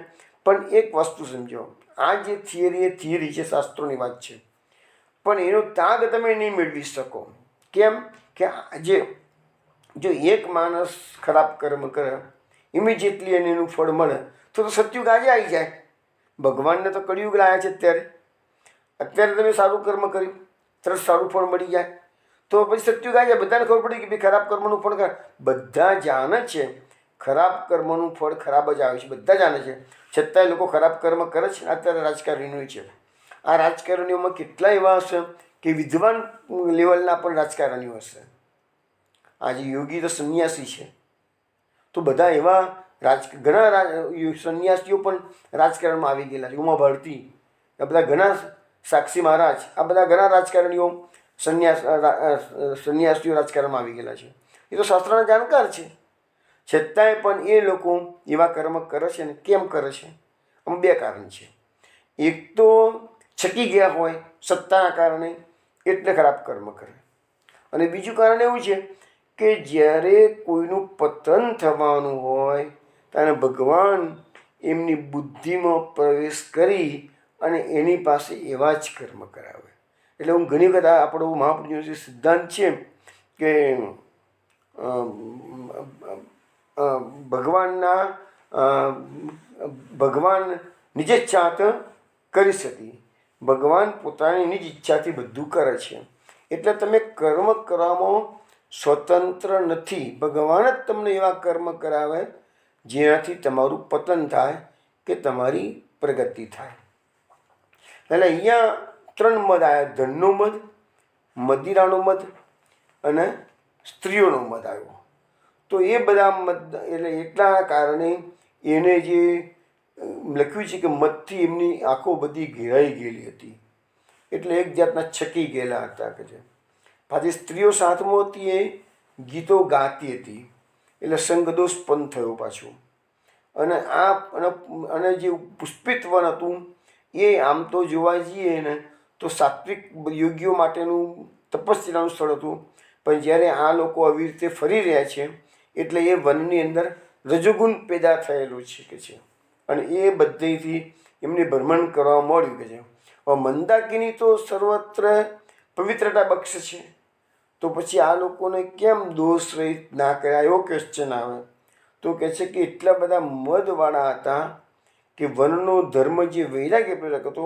પણ એક વસ્તુ સમજો, આ જે થિયરી એ થિયરી છે, શાસ્ત્રોની વાત છે, પણ એનો ત્યાગ તમે નહીં મેળવી શકો. કેમ કે જો એક માણસ ખરાબ કર્મ કરે ઇમિડિયેટલી એને એનું ફળ મળે તો સત્યુગ આજે આવી જાય. ભગવાનને તો કળિયુગ લાયા છે અત્યારે તમે સારું કર્મ કર્યું તરત સારું ફળ મળી જાય તો પછી સત્યુગ આવી જાય. બધાને ખબર પડી કે ભાઈ ખરાબ કર્મનું ફળ બધા જાણે છે ખરાબ કર્મનું ફળ ખરાબ જ આવે છે, બધા જાણે છે. છતાંય લોકો ખરાબ કર્મ કરે છે. અત્યારે રાજકારણીઓ છે. આ રાજકારણીઓમાં કેટલા એવા હશે કે વિદ્વાન લેવલના પણ રાજકારણીઓ હશે. આજે યોગી તો સંન્યાસી છે, તો બધા એવા ઘણા સંન્યાસીઓ પણ રાજકારણમાં આવી ગયેલા છે. ઉમા ભારતી, આ બધા ઘણા સાક્ષી મહારાજ, આ બધા ઘણા રાજકારણીઓ સંન્યાસીઓ રાજકારણમાં આવી ગયેલા છે. એ તો શાસ્ત્રના જાણકાર છે, છતાંય પણ એ લોકો એવા કર્મ કરે છે ને કેમ કરે છે? આમ બે કારણ છે. એક તો છકી ગયા હોય સત્તાના કારણે એટલે ખરાબ કર્મ કરે, અને બીજું કારણ એવું છે કે જ્યારે કોઈનું પતન થવાનું હોય ત્યારે ભગવાન એમની બુદ્ધિમાં પ્રવેશ કરી અને એની પાસે એવા જ કર્મ કરાવે. એટલે હું ઘણી વખત આપણો મહાપુરુષનો જે સિદ્ધાંત છે કે ભગવાન નિજ ઈચ્છાત કરી શકી, ભગવાન પોતાની નિજ ઈચ્છાથી બધું કરે છે. એટલે તમે કર્મ કરવામાં સ્વતંત્ર નથી. ભગવાન જ તમને એવા કર્મ કરાવે જેનાથી તમારું પતન થાય કે તમારી પ્રગતિ થાય. એટલે અહીંયા 3 મત આવ્યા: ધનનો મત, મદિરાનો મત અને સ્ત્રીઓનો મત આવ્યો. તો એ બધા મત એટલે એટલા કારણે એને જે લખ્યું છે કે મતથી એમની આંખો બધી ઘેરાઈ ગયેલી હતી, એટલે એક જાતના છકી ગયેલા હતા કે છે. પાછી સ્ત્રીઓ સાથમાં હતી, એ ગીતો ગાતી હતી, એટલે સંગદોષ પણ થયો પાછો. અને અને જે પુષ્પિત વન હતું એ આમ તો જોવા જઈએ ને તો સાત્વિક યોગીઓ માટેનું તપસ્યાનું સ્થળ હતું, પણ જ્યારે આ લોકો આવી રીતે ફરી રહ્યા છે એટલે એ વનની અંદર રજોગુણ પેદા થયેલું છે કે છે, અને એ બધેથી એમને ભ્રમણ કરવા મળ્યું કે છે. હવે મંદાકિની તો સર્વત્ર પવિત્રતા બક્ષે છે, તો પછી આ લોકોને કેમ દોષ રહિત ના કર્યા? એવો ક્વેશ્ચન આવે. તો કહે છે કે એટલા બધા મદવાળા હતા કે વનનો ધર્મ જે વૈરાગ્ય પ્રેરક હતો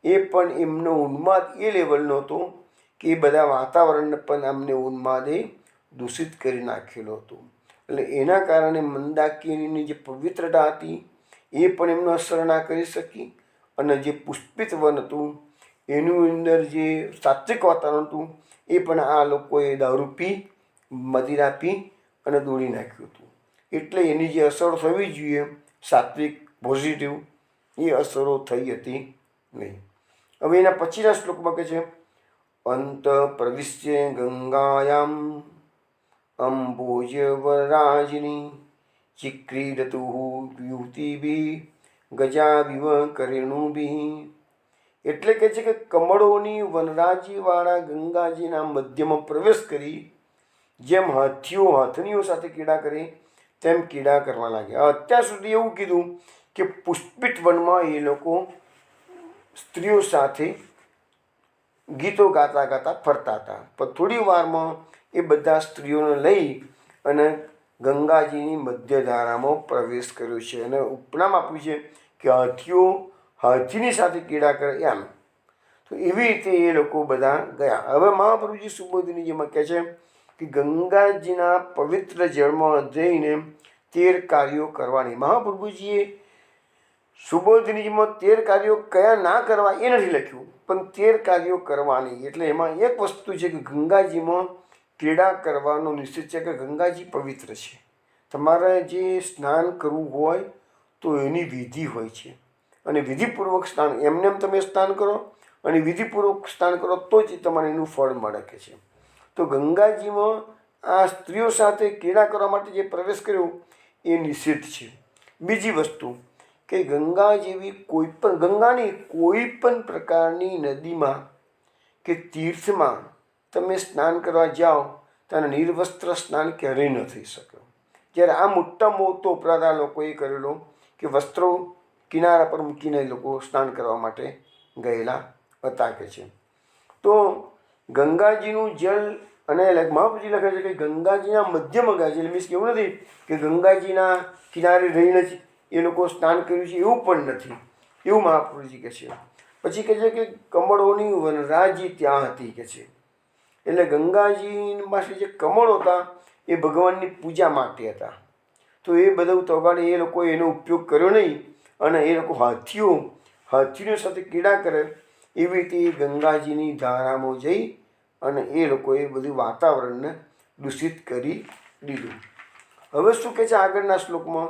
એ પણ એમનો ઉન્માદ એ લેવલનો હતો કે એ બધા વાતાવરણને પણ અમને ઉન્માદે દૂષિત કરી નાખેલો હતો. એટલે એના કારણે મંદાકિનીની જે પવિત્રતા હતી એ પણ એમનો અસર ના કરી શકી, અને જે પુષ્પિત વન હતું એનું અંદર જે સાત્વિક વાતાવરણ હતું એ પણ આ લોકોએ દારૂ પી, મદિરા પી અને દોડી નાખ્યું હતું. એટલે એની જે અસરો થવી જોઈએ સાત્વિક પોઝિટિવ, એ અસરો થઈ હતી નહીં. હવે એના પછીના શ્લોકમાં કહે છે: અંત પ્રવિશ્ય ગંગાયામ અંબોજ વરરાજની ચિક્રીડતુ યુતિભી ગજાવિવ કરેણુભી. એટલે કહે છે કે કમળોની વનરાજીવાળા ગંગાજીના મધ્યમાં પ્રવેશ કરી જેમ હાથીઓ હાથનીઓ સાથે કીડા કરે તેમ કીડા કરવા લાગ્યા. અત્યાર સુધી એવું કીધું કે પુષ્પિત વનમાં એ લોકો સ્ત્રીઓ સાથે ગીતો ગાતા ગાતા ફરતા હતા, પણ થોડી વારમાં એ બધા સ્ત્રીઓને લઈ અને ગંગાજીની મધ્યધારામાં પ્રવેશ કર્યો છે, અને ઉપનામ આપ્યું છે કે હાથીઓ હાથીની સાથે કીડા કરે એમ. તો એવી રીતે એ લોકો બધા ગયા. હવે મહાપ્રભુજી સુબોધનીજીમાં કહે છે કે ગંગાજીના પવિત્ર જળમાં જઈને 13 કાર્યો કરવાની. મહાપ્રભુજીએ સુબોધનીજીમાં 13 કાર્યો કયા ના કરવા એ નથી લખ્યું, પણ 13 કાર્યો કરવાની. એટલે એમાં એક વસ્તુ છે કે ગંગાજીમાં ક્રીડા કરવાનો નિશ્ચિત છે કે ગંગાજી પવિત્ર છે. તમારે જે સ્નાન કરવું હોય તો એની વિધિ હોય છે, અને વિધિપૂર્વક સ્નાન, એમને એમ તમે સ્નાન કરો અને વિધિપૂર્વક સ્નાન કરો તો જ તમારે એનું ફળ મળે કે છે. તો ગંગાજીમાં આ સ્ત્રીઓ સાથે ક્રીડા કરવા માટે જે પ્રવેશ કર્યો એ નિષિદ્ધ છે. બીજી વસ્તુ કે ગંગા જેવી ગંગાની કોઈ પણ પ્રકારની નદીમાં કે તીર્થમાં તમે સ્નાન કરવા જાઓ ત્યારે નિર્વસ્ત્ર સ્નાન ક્યારેય ન થઈ શકે. જ્યારે આ મોટા મોટો અપરાધ આ લોકોએ કરેલો કે વસ્ત્રો કિનારા પર મૂકીને લોકો સ્નાન કરવા માટે ગયેલા હતા કે છે. તો ગંગાજીનું જળ, અને મહાપ્રભુજી લખે છે કે ગંગાજીના મધ્યમાં ગયા છે, એટલે મીન્સ એવું નથી કે ગંગાજીના કિનારે રહીને જ એ લોકો સ્નાન કર્યું છે, એવું પણ નથી, એવું મહાપ્રભુજી કહે છે. પછી કહે છે કે કમળોની વનરાજી ત્યાં હતી કે છે. એટલે ગંગાજી પાસે જે કમળો હતા એ ભગવાનની પૂજા માટે હતા. તો એ બધું તોગાડે એ લોકોએ એનો ઉપયોગ કર્યો નહીં, અને એ લોકો હાથીઓ સાથે કીડા કરે એવી રીતે ગંગાજીની ધારામાં જઈ અને એ લોકોએ બધું વાતાવરણને દૂષિત કરી દીધું. હવે શું કહે છે આગળના શ્લોકમાં?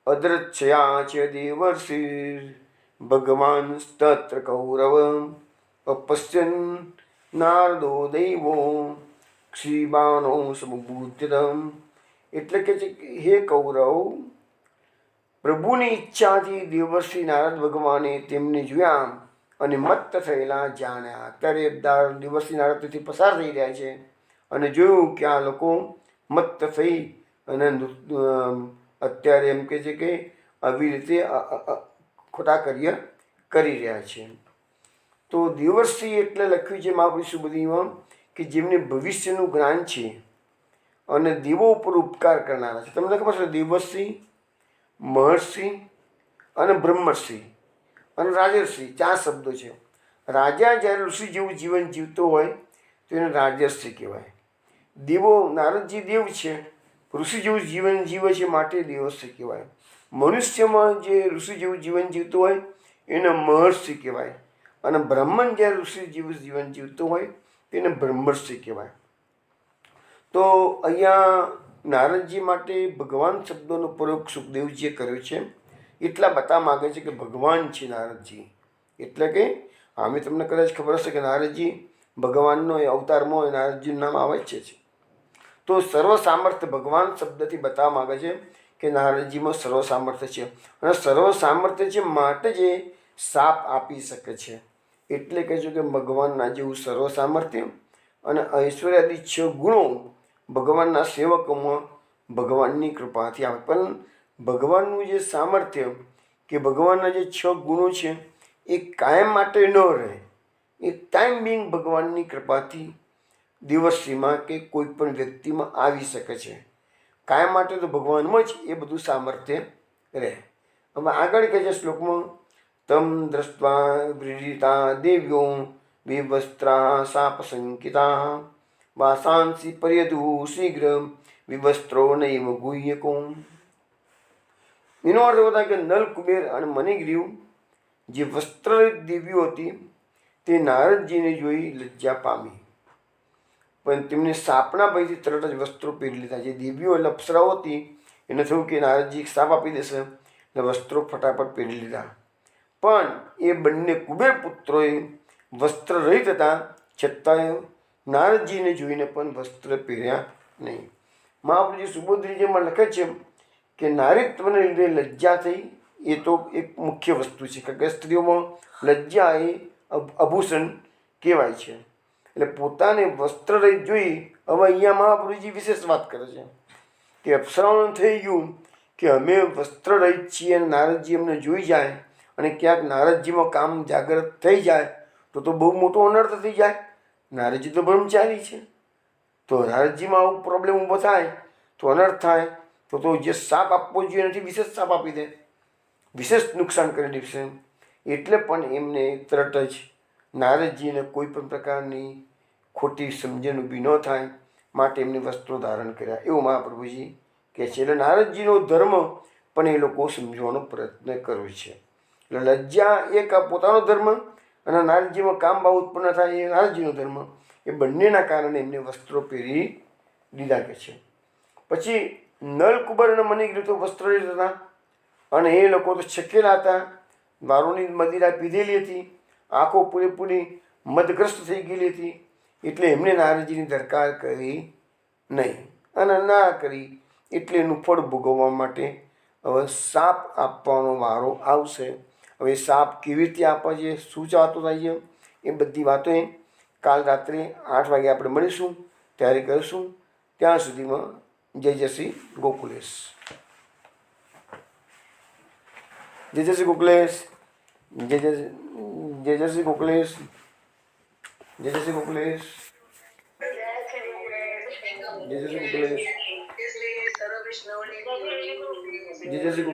અદ્રચ્છયા ચ દેવર્ષિ ભગવાન તત્ર કૌરવ અપશ્યન નારદો દૈવો ક્ષીબાનો સમબુદ્ધમ. એટલે કે છે કે હે કૌરવ, પ્રભુની ઈચ્છાથી દેવર્ષિ નારદ ભગવાને તેમને જોયા અને મત્ત થયેલા જાણ્યા. અત્યારે દેવર્ષિ નારદ તેથી પસાર થઈ રહ્યા છે અને જોયું કે આ લોકો મત્ત થઈ અને અત્યારે એમ કહે છે કે આવી રીતે ખોટા કાર્ય કરી રહ્યા છે. તો દેવર્ષિ એટલે લખ્યું છે મહાપુરુષો બધીમાં કે જેમને ભવિષ્યનું જ્ઞાન છે અને દેવો ઉપર ઉપકાર કરનારા છે. તમને ખબર છે દેવર્ષિ, મહર્ષિ અને બ્રહ્મર્ષિ અને રાજર્ષિ 4 શબ્દો છે. રાજા જ્યારે ઋષિ જેવું જીવન જીવતો હોય તો એને રાજર્ષિ કહેવાય. દેવો, નારદજી દેવ છે, ઋષિ જેવું જીવન જીવે છે માટે દેવર્ષિ કહેવાય. મનુષ્યમાં જે ઋષિ જેવું જીવન જીવતું હોય એને મહર્ષિ કહેવાય અને બ્રાહ્મણ જ્યારે ઋષિ જેવું જીવન જીવતું હોય તેને બ્રહ્મર્ષિ કહેવાય. તો અહીંયા નારદજી માટે ભગવાન શબ્દોનો પ્રયોગ સુખદેવજીએ કર્યો છે. એટલા બતાવવા માગે છે કે ભગવાન છે નારદજી. એટલે કે અમે તમને કદાચ ખબર હશે કે નારદજી ભગવાનનો અવતારમાં નારદજીનું નામ આવે છે. તો સર્વ સામર્થ્ય ભગવાન શબ્દથી બતાવવા માગે છે કે નારદજીમાં સર્વ સામર્થ્ય છે અને સર્વ સામર્થ્ય છે માટે જ શાપ આપી શકે છે. એટલે કહેજો કે ભગવાનના જેવું સર્વ સામર્થ્ય અને ઐશ્વર્યાદિ 6 ગુણો ભગવાનના સેવકોમાં ભગવાનની કૃપાથી આવે. પણ ભગવાનનું જે સામર્થ્ય કે ભગવાનના જે 6 ગુણો છે એ કાયમ માટે ન રહે. એ ટાઈમ બિંગ ભગવાનની કૃપાથી દેવર્ષિમાં કે કોઈ પણ વ્યક્તિમાં આવી શકે છે. કાયમ માટે તો ભગવાનમાં જ એ બધું સામર્થ્ય રહે. હવે આગળ કહે છે શ્લોકમાં, તમ દ્રષ્ટવા વ્રીડિતા દેવ્યો વિવસ્ત્રા શાપ સંકિતા વાસાંસી પર્યદુ શીઘ્ર વિવસ્ત્રો નૈવ ગુહ્યકો. એનો અર્થ હતા કે નલ, કુબેર અને મણિગ્રીવ જે વસ્ત્રરહિત દેવીઓ હતી તે નારદજીને જોઈ લજ્જા પામી, પણ તેમને સાપના ભયથી તરત જ વસ્ત્રો પહેરી લીધા. જે દેવીઓ એટલે અપ્સરાઓ હતી એને થયું કે નારદજી સાપ આપી દેશે એટલે વસ્ત્રો ફટાફટ પહેરી લીધા. પણ એ બંને કુબેર પુત્રોએ વસ્ત્ર રહિત હતા છતાંય નારદજીને જોઈને પણ વસ્ત્ર પહેર્યા નહીં. મહાપ્રભુજી સુબોધરીજીમાં લખે છે કે નારીત્વને લીધે લજ્જા થઈ એ તો એક મુખ્ય વસ્તુ છે, કારણ કે સ્ત્રીઓમાં લજ્જા એ આભૂષણ કહેવાય છે. એટલે પોતાને વસ્ત્ર રહિત જોઈ. હવે અહીંયા મહાપ્રભુજી વિશેષ વાત કરે છે કે અપ્સરાઓને થઈ ગયું કે અમે વસ્ત્ર રહિત છીએ અને નારદજી અમને જોઈ જાય અને ક્યાંક નારદજીમાં કામ જાગૃત થઈ જાય તો બહુ મોટો અનર્થ થઈ જાય. નારદજી તો બ્રહ્મચારી છે, તો નારદજીમાં આવું પ્રોબ્લેમ ઊભો થાય તો અનર્થ થાય તો જે સાપ આપવો જોઈએ નથી વિશેષ સાપ આપી દે, વિશેષ નુકસાન કરી દેશે. એટલે પણ એમને તરત જ નારદજીને કોઈ પણ પ્રકારની ખોટી સમજણ ઊભી ન થાય માટે એમને વસ્ત્રો ધારણ કર્યા એવું મહાપ્રભુજી કહે છે. એટલે નારદજીનો ધર્મ પણ એ લોકો સમજવાનો પ્રયત્ન કર્યો છે. એટલે લજ્જા એક પોતાનો ધર્મ અને નારદજીમાં કામ ભાવ ઉત્પન્ન થાય એ નારદજીનો ધર્મ, એ બંનેના કારણે એમને વસ્ત્રો પહેરી દીધા કે છે. પછી નલ, કુબર અને મણિગ્રીવ તો વસ્ત્ર હતા અને એ લોકો તો છકેલા હતા, દારૂની મદિરા પીધેલી હતી, આંખો પૂરેપૂરી મદગ્રસ્ત થઈ ગયેલી હતી. એટલે એમણે નારદજીની દરકાર કરી નહીં અને ના કરી એટલે એનું ફળ ભોગવવા માટે હવે શાપ આપવાનો વારો આવશે. હવે શાપ કેવી રીતે આપવા છે, શું ચાહતો થાય છે, એ બધી વાતો કાલ રાત્રે 8 વાગે આપણે મળીશું ત્યારે કરીશું. ત્યાં સુધીમાં જય જય શ્રી ગોકુલેશ. જય જય શ્રી ગોકુલેશ. જય જય શ્રી ગોકુલેશ. જય જય શ્રી ગોકુલેશ. જય જય શ્રી ગોકુલેશ. જય જય શ્રી